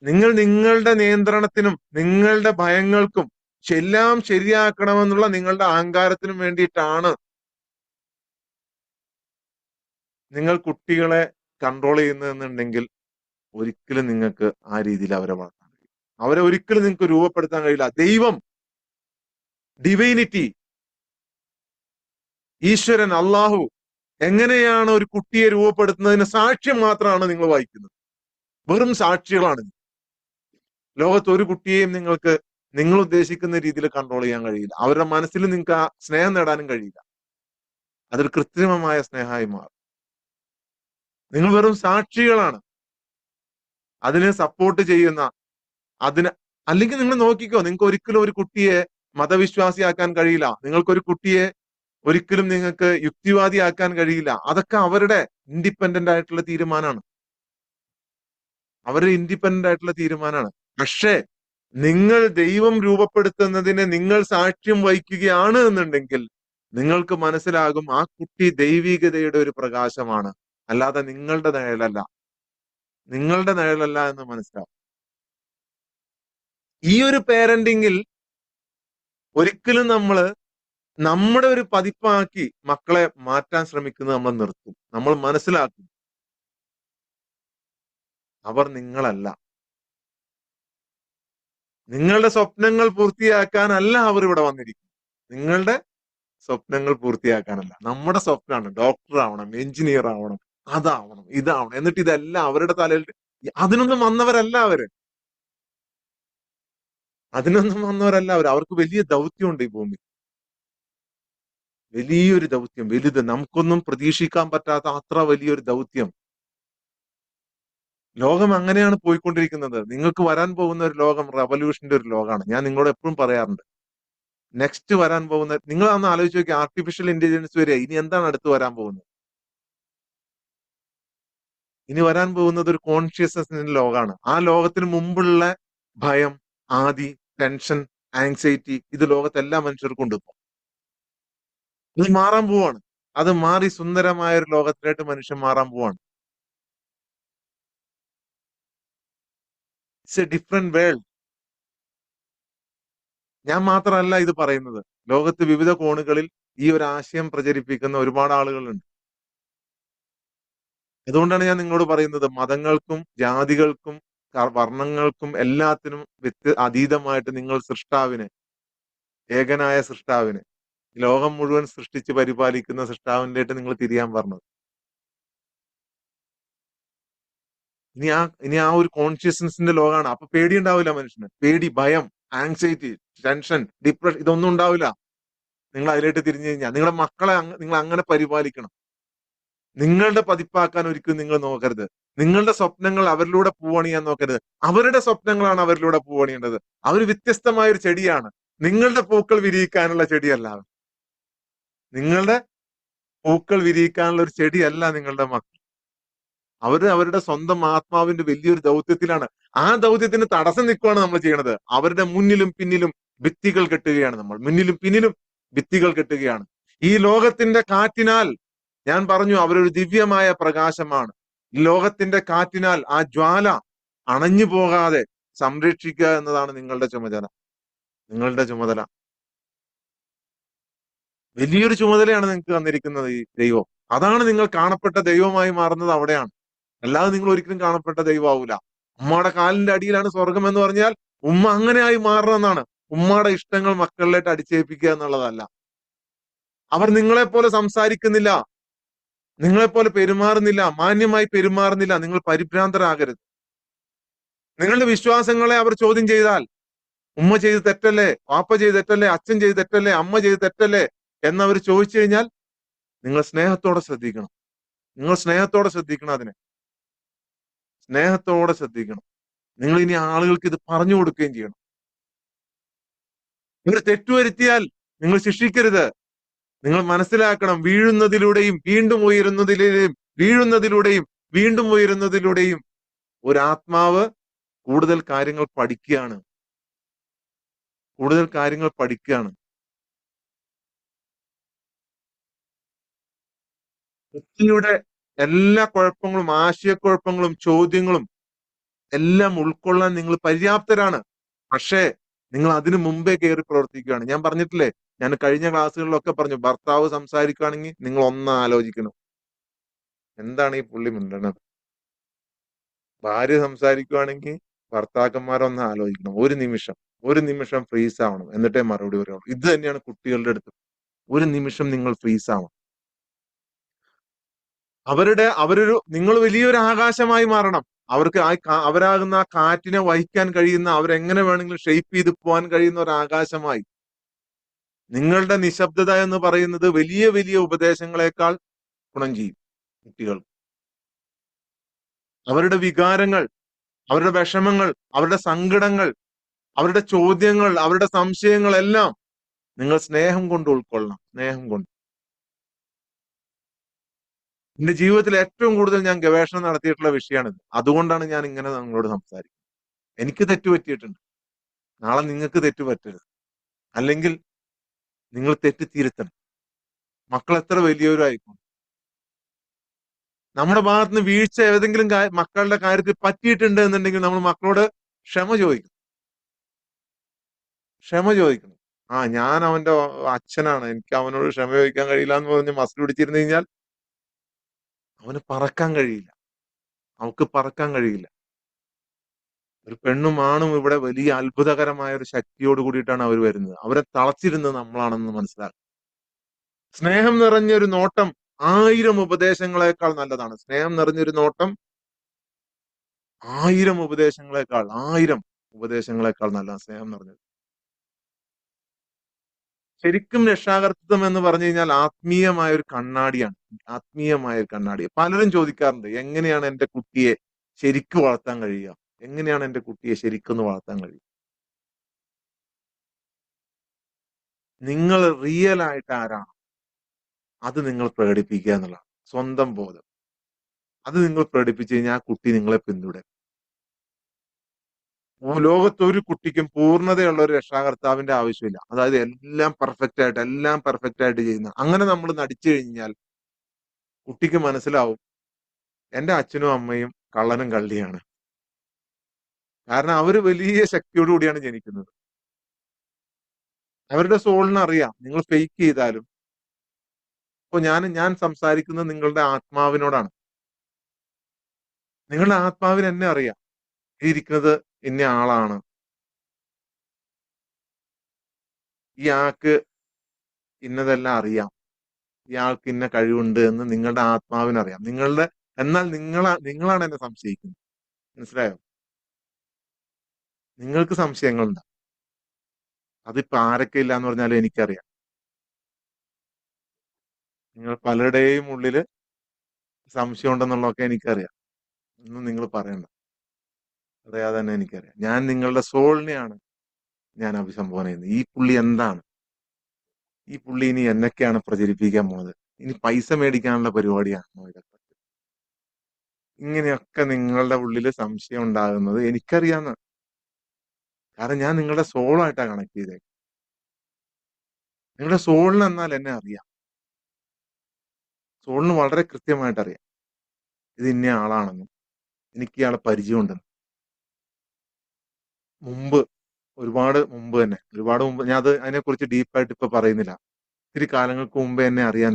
നിങ്ങൾ നിങ്ങളുടെ നിയന്ത്രണത്തിനും നിങ്ങളുടെ ഭയങ്ങൾക്കും എല്ലാം ശരിയാക്കണമെന്നുള്ള നിങ്ങളുടെ അഹങ്കാരത്തിനും വേണ്ടിയിട്ടാണ് നിങ്ങൾ കുട്ടികളെ കൺട്രോൾ ചെയ്യുന്നതെന്നുണ്ടെങ്കിൽ ഒരിക്കലും നിങ്ങൾക്ക് ആ രീതിയിൽ അവരെ വളർത്താൻ കഴിയും. അവരെ ഒരിക്കലും നിങ്ങൾക്ക് രൂപപ്പെടുത്താൻ കഴിയില്ല. ദൈവം, ഡിവൈനിറ്റി, ഈശ്വരൻ, അള്ളാഹു എങ്ങനെയാണ് ഒരു കുട്ടിയെ രൂപപ്പെടുത്തുന്നതിന് സാക്ഷ്യം മാത്രമാണ് നിങ്ങൾ വായിക്കുന്നത്. വെറും സാക്ഷികളാണ്. ലോകത്ത് ഒരു കുട്ടിയെയും നിങ്ങൾക്ക് നിങ്ങൾ ഉദ്ദേശിക്കുന്ന രീതിയിൽ കൺട്രോൾ ചെയ്യാൻ കഴിയില്ല. അവരുടെ മനസ്സിൽ നിങ്ങൾക്ക് ആ സ്നേഹം നേടാനും കഴിയില്ല. അതൊരു കൃത്രിമമായ സ്നേഹമായി മാറും. നിങ്ങൾ വെറും സാക്ഷികളാണ്. അതിനെ സപ്പോർട്ട് ചെയ്യുന്ന, അതിന് അല്ലെങ്കിൽ നിങ്ങൾ നോക്കിക്കോ, നിങ്ങൾക്ക് ഒരിക്കലും ഒരു കുട്ടിയെ മതവിശ്വാസിയാക്കാൻ കഴിയില്ല. നിങ്ങൾക്കൊരു കുട്ടിയെ ഒരിക്കലും നിങ്ങൾക്ക് യുക്തിവാദിയാക്കാൻ കഴിയില്ല. അതൊക്കെ അവരുടെ ഇൻഡിപെൻഡന്റ് ആയിട്ടുള്ള തീരുമാനമാണ്. അവരുടെ ഇൻഡിപെൻഡന്റ് ആയിട്ടുള്ള തീരുമാനമാണ്. പക്ഷേ നിങ്ങൾ ദൈവം രൂപപ്പെടുത്തുന്നതിന് നിങ്ങൾ സാക്ഷ്യം വഹിക്കുകയാണ് എന്നുണ്ടെങ്കിൽ നിങ്ങൾക്ക് മനസ്സിലാകും ആ കുട്ടി ദൈവികതയുടെ ഒരു പ്രകാശമാണ്, അല്ലാതെ നിങ്ങളുടെ നിഴലല്ല. നിങ്ങളുടെ നിഴലല്ല എന്ന് മനസ്സിലാവും. ഈ ഒരു പേരന്റിങ്ങിൽ ഒരിക്കലും നമ്മുടെ ഒരു പതിപ്പാക്കി മക്കളെ മാറ്റാൻ ശ്രമിക്കുന്നത് നമ്മൾ നിർത്തും. നമ്മൾ മനസ്സിലാക്കും അവർ നിങ്ങളല്ല. നിങ്ങളുടെ സ്വപ്നങ്ങൾ പൂർത്തിയാക്കാനല്ല അവർ ഇവിടെ വന്നിരിക്കും. നിങ്ങളുടെ സ്വപ്നങ്ങൾ പൂർത്തിയാക്കാനല്ല. നമ്മുടെ സ്വപ്നമാണ് ഡോക്ടർ ആവണം, എഞ്ചിനീയർ ആവണം, അതാവണം, ഇതാവണം. എന്നിട്ട് ഇതെല്ലാം അവരുടെ തലയിൽ, അതിനൊന്നും വന്നവരല്ല അവര്. അതിനൊന്നും വന്നവരല്ല അവർ. അവർക്ക് വലിയ ദൗത്യമുണ്ട് ഈ ഭൂമി. വലിയൊരു ദൗത്യം, വലുത്, നമുക്കൊന്നും പ്രതീക്ഷിക്കാൻ പറ്റാത്ത അത്ര വലിയൊരു ദൗത്യം. ലോകം അങ്ങനെയാണ് പോയിക്കൊണ്ടിരിക്കുന്നത്. നിങ്ങൾക്ക് വരാൻ പോകുന്ന ഒരു ലോകം റവല്യൂഷന്റെ ഒരു ലോകമാണ്. ഞാൻ നിങ്ങളോട് എപ്പോഴും പറയാറുണ്ട്. നെക്സ്റ്റ് വരാൻ പോകുന്ന, നിങ്ങൾ അന്ന് ആലോചിച്ച് നോക്കി, ആർട്ടിഫിഷ്യൽ ഇന്റലിജൻസ് വരെ, ഇനി എന്താണ് അടുത്ത് വരാൻ പോകുന്നത്? ഇനി വരാൻ പോകുന്നത് ഒരു കോൺഷ്യസ്നെസിന്റെ ലോകമാണ്. ആ ലോകത്തിന് മുമ്പുള്ള ഭയം, ആദി, ടെൻഷൻ, ആങ്സൈറ്റി, ഇത് ലോകത്തെ എല്ലാ മനുഷ്യർക്കും ഉണ്ട്. ഇത് മാറാൻ പോവാണ്. അത് മാറി സുന്ദരമായ ഒരു ലോകത്തിലായിട്ട് മനുഷ്യൻ മാറാൻ പോവാണ്. It's A different world. ഞാൻ മാത്രമല്ല ഇത് പറയുന്നത്. ലോകത്ത് വിവിധ കോണുകളിൽ ഈ ഒരു ആശയം പ്രചരിപ്പിക്കുന്ന ഒരുപാട് ആളുകളുണ്ട്. അതുകൊണ്ടാണ് ഞാൻ നിങ്ങളോട് പറയുന്നത്, മതങ്ങൾക്കും ജാതികൾക്കും വർണ്ണങ്ങൾക്കും എല്ലാത്തിനും അതീതമായിട്ട് നിങ്ങൾ സൃഷ്ടാവിനെ, ഏകനായ സൃഷ്ടാവിനെ, ലോകം മുഴുവൻ സൃഷ്ടിച്ച് പരിപാലിക്കുന്ന സൃഷ്ടാവിന്റെ നിങ്ങൾ തിരിയാൻ പറഞ്ഞത്. ഇനി ആ ഒരു കോൺഷ്യസ്നസിന്റെ ലോകമാണ്. അപ്പൊ പേടി ഉണ്ടാവില്ല മനുഷ്യന്. പേടി, ഭയം, ആങ്സൈറ്റി, ടെൻഷൻ, ഡിപ്രഷൻ, ഇതൊന്നും ഉണ്ടാവില്ല. നിങ്ങൾ അതിലേക്ക് തിരിഞ്ഞു കഴിഞ്ഞാൽ നിങ്ങളുടെ മക്കളെ നിങ്ങൾ അങ്ങനെ പരിപാലിക്കണം. നിങ്ങളുടെ പതിപ്പാക്കാൻ ഒരിക്കലും നിങ്ങൾ നോക്കരുത്. നിങ്ങളുടെ സ്വപ്നങ്ങൾ അവരിലൂടെ പൂവണിയാൻ നോക്കരുത്. അവരുടെ സ്വപ്നങ്ങളാണ് അവരിലൂടെ പൂവണിയേണ്ടത്. അവർ വ്യത്യസ്തമായ ഒരു ചെടിയാണ്. നിങ്ങളുടെ പൂക്കൾ വിരിയിക്കാനുള്ള ചെടിയല്ല. നിങ്ങളുടെ പൂക്കൾ വിരിയിക്കാനുള്ള ഒരു ചെടിയല്ല നിങ്ങളുടെ മക്കൾ. അവരുടെ സ്വന്തം ആത്മാവിന്റെ വലിയൊരു ദൗത്യത്തിലാണ്. ആ ദൗത്യത്തിന് തടസ്സം നിൽക്കുകയാണ് നമ്മൾ ചെയ്യണത്. അവരുടെ മുന്നിലും പിന്നിലും ഭിത്തികൾ കെട്ടുകയാണ് നമ്മൾ. മുന്നിലും പിന്നിലും ഭിത്തികൾ കെട്ടുകയാണ്. ഈ ലോകത്തിന്റെ കാറ്റിനാൽ, ഞാൻ പറഞ്ഞു, അവരൊരു ദിവ്യമായ പ്രകാശമാണ്. ഈ ലോകത്തിന്റെ കാറ്റിനാൽ ആ ജ്വാല അണഞ്ഞു പോകാതെ സംരക്ഷിക്കുക എന്നതാണ് നിങ്ങളുടെ ചുമതല. നിങ്ങളുടെ ചുമതല വലിയൊരു ചുമതലയാണ് നിങ്ങൾക്ക് തന്നിരിക്കുന്നത് ഈ ദൈവം. അതാണ് നിങ്ങൾ കാണപ്പെട്ട ദൈവമായി മാറുന്നത് അവിടെയാണ്. അല്ലാതെ നിങ്ങൾ ഒരിക്കലും കാണപ്പെട്ട ദൈവമാവൂല. ഉമ്മയുടെ കാലിന്റെ അടിയിലാണ് സ്വർഗം എന്ന് പറഞ്ഞാൽ ഉമ്മ അങ്ങനെയായി മാറണമെന്നാണ്. ഉമ്മയുടെ ഇഷ്ടങ്ങൾ മക്കളിലേക്ക് അടിച്ചേൽപ്പിക്കുക എന്നുള്ളതല്ല. അവർ നിങ്ങളെപ്പോലെ സംസാരിക്കുന്നില്ല, നിങ്ങളെപ്പോലെ പെരുമാറുന്നില്ല, മാന്യമായി പെരുമാറുന്നില്ല. നിങ്ങൾ പരിഭ്രാന്തരാകരുത്. നിങ്ങളുടെ വിശ്വാസങ്ങളെ അവർ ചോദ്യം ചെയ്താൽ, ഉമ്മ ചെയ്ത് തെറ്റല്ലേ, പാപ്പ ചെയ്ത് തെറ്റല്ലേ, അച്ഛൻ ചെയ്ത് തെറ്റല്ലേ, അമ്മ ചെയ്ത് തെറ്റല്ലേ എന്നവർ ചോദിച്ചു കഴിഞ്ഞാൽ നിങ്ങൾ സ്നേഹത്തോടെ ശ്രദ്ധിക്കണം. നിങ്ങൾ സ്നേഹത്തോടെ ശ്രദ്ധിക്കണം. അതിനെ സ്നേഹത്തോടെ ശ്രദ്ധിക്കണം. നിങ്ങൾ ഇനി ആളുകൾക്ക് ഇത് പറഞ്ഞു കൊടുക്കുകയും ചെയ്യണം. നിങ്ങൾ തെറ്റുവരുത്തിയാൽ നിങ്ങൾ ശിക്ഷിക്കരുത്. നിങ്ങൾ മനസ്സിലാക്കണം, വീഴുന്നതിലൂടെയും വീണ്ടും ഉയരുന്നതിലൂടെയും വീഴുന്നതിലൂടെയും വീണ്ടും ഉയരുന്നതിലൂടെയും ഒരു ആത്മാവ് കൂടുതൽ കാര്യങ്ങൾ പഠിക്കുകയാണ്. കൂടുതൽ കാര്യങ്ങൾ പഠിക്കുകയാണ്. വ്യക്തിയുടെ എല്ലാ കുഴപ്പങ്ങളും, ആശയക്കുഴപ്പങ്ങളും, ചോദ്യങ്ങളും എല്ലാം ഉൾക്കൊള്ളാൻ നിങ്ങൾ പര്യാപ്തരാണ്. പക്ഷേ നിങ്ങൾ അതിനു മുമ്പേ കയറി പ്രവർത്തിക്കുകയാണ്. ഞാൻ പറഞ്ഞിട്ടില്ലേ, ഞാൻ കഴിഞ്ഞ ക്ലാസ്സുകളിലൊക്കെ പറഞ്ഞു, ഭർത്താവ് സംസാരിക്കുകയാണെങ്കിൽ നിങ്ങൾ ഒന്ന് ആലോചിക്കണം, എന്താണ് ഈ പുള്ളി മിണ്ടണത്? ഭാര്യ സംസാരിക്കുവാണെങ്കിൽ ഭർത്താക്കന്മാരൊന്ന് ആലോചിക്കണം. ഒരു നിമിഷം ഫ്രീസ് ആവണം. എന്നിട്ടേ മറുപടി പറയുള്ളൂ. ഇത് തന്നെയാണ് കുട്ടികളുടെ അടുത്ത്. ഒരു നിമിഷം നിങ്ങൾ ഫ്രീസ് ആവണം. നിങ്ങൾ വലിയൊരു ആകാശമായി മാറണം. അവർക്ക് അവരാകുന്ന ആ കാറ്റിനെ വഹിക്കാൻ കഴിയുന്ന, അവരെങ്ങനെ വേണമെങ്കിലും ഷെയ്പ്പ് ചെയ്ത് പോകാൻ കഴിയുന്ന ഒരു ആകാശമായി. നിങ്ങളുടെ നിശബ്ദത എന്ന് പറയുന്നത് വലിയ വലിയ ഉപദേശങ്ങളെക്കാൾ ഗുണം ചെയ്യും കുട്ടികൾ. അവരുടെ വികാരങ്ങൾ, അവരുടെ വിഷമങ്ങൾ, അവരുടെ സങ്കടങ്ങൾ, അവരുടെ ചോദ്യങ്ങൾ, അവരുടെ സംശയങ്ങൾ എല്ലാം നിങ്ങൾ സ്നേഹം കൊണ്ട് ഉൾക്കൊള്ളണം. സ്നേഹം കൊണ്ട്. എന്റെ ജീവിതത്തിൽ ഏറ്റവും കൂടുതൽ ഞാൻ ഗവേഷണം നടത്തിയിട്ടുള്ള വിഷയമാണിത്. അതുകൊണ്ടാണ് ഞാൻ ഇങ്ങനെ നിങ്ങളോട് സംസാരിക്കുന്നത്. എനിക്ക് തെറ്റ് പറ്റിയിട്ടുണ്ട്. നാളെ നിങ്ങൾക്ക് തെറ്റ് പറ്റരുത്. അല്ലെങ്കിൽ നിങ്ങൾ തെറ്റ് തിരുത്തണം. മക്കൾ എത്ര വലിയവരായിക്കോട്ടെ. നമ്മുടെ ഭാഗത്ത് നിന്ന് വീഴ്ച ഏതെങ്കിലും മക്കളുടെ കാര്യത്തിൽ പറ്റിയിട്ടുണ്ട് എന്നുണ്ടെങ്കിൽ നമ്മൾ മക്കളോട് ക്ഷമ ചോദിക്കണം. ക്ഷമ ചോദിക്കണം. ഞാൻ അവന്റെ അച്ഛനാണ്, എനിക്ക് അവനോട് ക്ഷമ ചോദിക്കാൻ കഴിയില്ല എന്ന് പറഞ്ഞ് മസിൽ പിടിച്ചിരുന്നു കഴിഞ്ഞാൽ അവന് പറക്കാൻ കഴിയില്ല. അവൾക്ക് പറക്കാൻ കഴിയില്ല. ഒരു പെണ്ണും ആണും ഇവിടെ വലിയ അത്ഭുതകരമായ ഒരു ശക്തിയോട് കൂടിയിട്ടാണ് അവർ വരുന്നത്. അവരെ തളച്ചിരുന്നത് നമ്മളാണെന്ന് മനസ്സിലാക്കുക. സ്നേഹം നിറഞ്ഞൊരു നോട്ടം 1000 ഉപദേശങ്ങളെക്കാൾ നല്ലതാണ്. സ്നേഹം നിറഞ്ഞൊരു നോട്ടം 1000 ഉപദേശങ്ങളെക്കാൾ നല്ലതാണ് സ്നേഹം നിറഞ്ഞത്. ശരിക്കും രക്ഷാകർതൃത്വം എന്ന് പറഞ്ഞു കഴിഞ്ഞാൽ ആത്മീയമായ ഒരു കണ്ണാടിയാണ്. ആത്മീയമായ ഒരു കണ്ണാടി. പലരും ചോദിക്കാറുണ്ട്, എങ്ങനെയാണ് എന്റെ കുട്ടിയെ ശരിക്കും വളർത്താൻ കഴിയുക? എങ്ങനെയാണ് എന്റെ കുട്ടിയെ ശരിക്കൊന്ന് വളർത്താൻ കഴിയുക? നിങ്ങൾ റിയൽ ആയിട്ട് ആരാണ് അത് നിങ്ങൾ പ്രകടിപ്പിക്കുക എന്നുള്ളതാണ്. സ്വന്തം ബോധം. അത് നിങ്ങൾ പ്രകടിപ്പിച്ചു കഴിഞ്ഞാൽ ആ കുട്ടി നിങ്ങളെ പിന്തുടരും. ലോകത്ത് ഒരു കുട്ടിക്കും പൂർണ്ണതയുള്ള ഒരു രക്ഷാകർത്താവിന്റെ ആവശ്യമില്ല. അതായത് എല്ലാം പെർഫെക്റ്റ് ആയിട്ട് ചെയ്യുന്ന. അങ്ങനെ നമ്മൾ നടിച്ചു കഴിഞ്ഞാൽ കുട്ടിക്ക് മനസ്സിലാവും എന്റെ അച്ഛനും അമ്മയും കള്ളനും കള്ളിയാണ്. കാരണം അവര് വലിയ ശക്തിയോടു കൂടിയാണ് ജനിക്കുന്നത്. അവരുടെ സോളിന് അറിയാം നിങ്ങൾ ഫേക്ക് ചെയ്താലും. ഇപ്പൊ ഞാൻ സംസാരിക്കുന്നത് നിങ്ങളുടെ ആത്മാവിനോടാണ്. നിങ്ങളുടെ ആത്മാവിന് എന്നെ അറിയാം. ഈ ഇരിക്കുന്നത് ഇന്ന ആളാണ്. ഈ ആൾക്ക് ഇന്നതെല്ലാം അറിയാം. ഇയാൾക്ക് ഇന്ന കഴിവുണ്ട് എന്ന് നിങ്ങളുടെ ആത്മാവിനറിയാം. എന്നാൽ നിങ്ങളാണ് എന്നെ സംശയിക്കുന്നത്. മനസ്സിലായോ? നിങ്ങൾക്ക് സംശയങ്ങളുണ്ട്. അതിപ്പോ ആരൊക്കെ ഇല്ലാന്ന് പറഞ്ഞാലും എനിക്കറിയാം. നിങ്ങൾ പലരുടെയും ഉള്ളില് സംശയം ഉണ്ടെന്നുള്ളതൊക്കെ എനിക്കറിയാം. ഒന്നും നിങ്ങൾ പറയണ്ട. അറിയാതെ തന്നെ എനിക്കറിയാം. ഞാൻ നിങ്ങളുടെ സോളിനെയാണ് ഞാൻ അഭിസംബോധന ചെയ്യുന്നത്. ഈ പുള്ളി എന്താണ്? ഈ പുള്ളി ഇനി എന്നൊക്കെയാണ് പ്രചരിപ്പിക്കാൻ പോകുന്നത്? ഇനി പൈസ മേടിക്കാനുള്ള പരിപാടിയാണോ ഇതൊക്കെ? ഇങ്ങനെയൊക്കെ നിങ്ങളുടെ ഉള്ളിൽ സംശയം ഉണ്ടാകുന്നത് എനിക്കറിയാന്ന്. കാരണം ഞാൻ നിങ്ങളുടെ സോളുമായിട്ടാണ് കണക്ട് ചെയ്തേക്കുന്നത്. നിങ്ങളുടെ സോളിന് എന്നാൽ എന്നെ അറിയാം. സോളിന് വളരെ കൃത്യമായിട്ട് അറിയാം. ഇത് ഇന്ന ആളാണെന്നും എനിക്ക് ഇയാളെ പരിചയമുണ്ടെന്നും. മുമ്പ് ഒരുപാട് മുമ്പ് ഞാൻ അതിനെക്കുറിച്ച് ഡീപ്പായിട്ട് ഇപ്പൊ പറയുന്നില്ല. ഇത്തിരി കാലങ്ങൾക്ക് മുമ്പേ എന്നെ അറിയാൻ.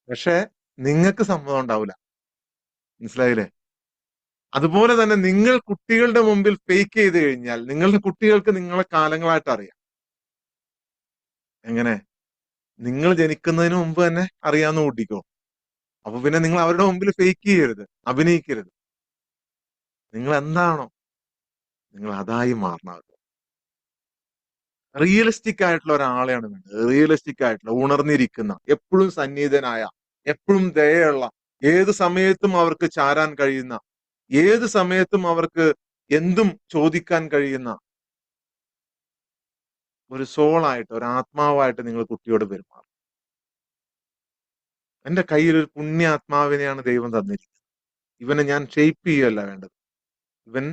പക്ഷെ നിങ്ങൾക്ക് സമ്മതം ഉണ്ടാവില്ല. മനസ്സിലായില്ലേ? അതുപോലെ തന്നെ നിങ്ങൾ കുട്ടികളുടെ മുമ്പിൽ ഫേക്ക് ചെയ്ത് കഴിഞ്ഞാൽ നിങ്ങളുടെ കുട്ടികൾക്ക് നിങ്ങളെ കാലങ്ങളായിട്ട് അറിയാം. എങ്ങനെ? നിങ്ങൾ ജനിക്കുന്നതിന് മുമ്പ് തന്നെ അറിയാവുന്ന കൂട്ടിക്കോ. അപ്പൊ പിന്നെ നിങ്ങൾ അവരുടെ മുമ്പിൽ ഫേക്ക് ചെയ്യരുത്, അഭിനയിക്കരുത്. നിങ്ങൾ എന്താണോ നിങ്ങൾ അതായി മാറണം. റിയലിസ്റ്റിക് ആയിട്ടുള്ള ഒരാളെയാണ് വേണ്ടത്. റിയലിസ്റ്റിക് ആയിട്ടുള്ള, ഉണർന്നിരിക്കുന്ന, എപ്പോഴും സന്നിഹിതനായ, എപ്പോഴും ദയുള്ള, ഏത് സമയത്തും അവർക്ക് ചാരാൻ കഴിയുന്ന, ഏത് സമയത്തും അവർക്ക് എന്തും ചോദിക്കാൻ കഴിയുന്ന ഒരു സോളായിട്ട്, ഒരു ആത്മാവായിട്ട് നിങ്ങൾ കുട്ടിയോട് പെരുമാറും. എന്റെ കയ്യിൽ ഒരു പുണ്യാത്മാവിനെയാണ് ദൈവം തന്നിരിക്കുന്നത്. ഇവനെ ഞാൻ ഷെയ്പ്പ് ചെയ്യുകയല്ല വേണ്ടത്. ഇവൻ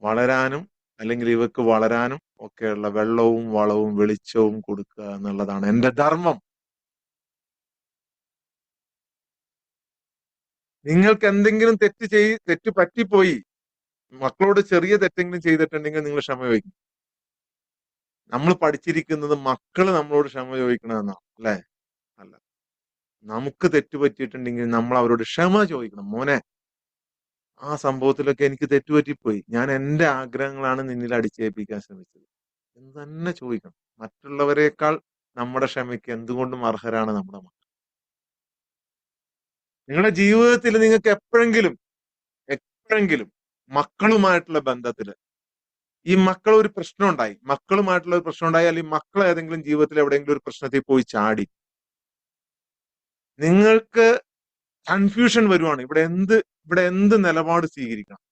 വളരാനും അല്ലെങ്കിൽ ഇവക്ക് വളരാനും ഒക്കെയുള്ള വെള്ളവും വളവും വെളിച്ചവും കൊടുക്കുക എന്നുള്ളതാണ് എന്റെ ധർമ്മം. നിങ്ങൾക്ക് എന്തെങ്കിലും തെറ്റ് പറ്റിപ്പോയി, മക്കളോട് ചെറിയ തെറ്റെങ്കിലും ചെയ്തിട്ടുണ്ടെങ്കിൽ നിങ്ങൾ ക്ഷമ ചോദിക്കും. നമ്മൾ പഠിച്ചിരിക്കുന്നത് മക്കള് നമ്മളോട് ക്ഷമ ചോദിക്കണമെന്നാണ്, അല്ലെ? അല്ല. നമുക്ക് തെറ്റുപറ്റിയിട്ടുണ്ടെങ്കിൽ നമ്മൾ അവരോട് ക്ഷമ ചോദിക്കണം. മോനെ, ആ സംഭവത്തിലൊക്കെ എനിക്ക് തെറ്റുപറ്റിപ്പോയി. ഞാൻ എന്റെ ആഗ്രഹങ്ങളാണ് നിന്നിൽ അടിച്ചേൽപ്പിക്കാൻ ശ്രമിച്ചത് എന്ന് തന്നെ ചോദിക്കണം. മറ്റുള്ളവരെക്കാൾ നമ്മുടെ ക്ഷമയ്ക്ക് എന്തുകൊണ്ടും അർഹരാണ് നമ്മുടെ മക്കൾ. നിങ്ങളുടെ ജീവിതത്തിൽ നിങ്ങൾക്ക് എപ്പോഴെങ്കിലും മക്കളുമായിട്ടുള്ള ബന്ധത്തില് ഈ മക്കൾ ഒരു പ്രശ്നം ഉണ്ടായി, മക്കളുമായിട്ടുള്ള ഒരു പ്രശ്നം ഉണ്ടായി, അല്ലെങ്കിൽ മക്കൾ ഏതെങ്കിലും ജീവിതത്തിൽ എവിടെയെങ്കിലും ഒരു പ്രശ്നത്തിൽ പോയി ചാടി, നിങ്ങൾക്ക് കൺഫ്യൂഷൻ വരുവാണ്, ഇവിടെ എന്ത് നിലപാട് സ്വീകരിക്കണം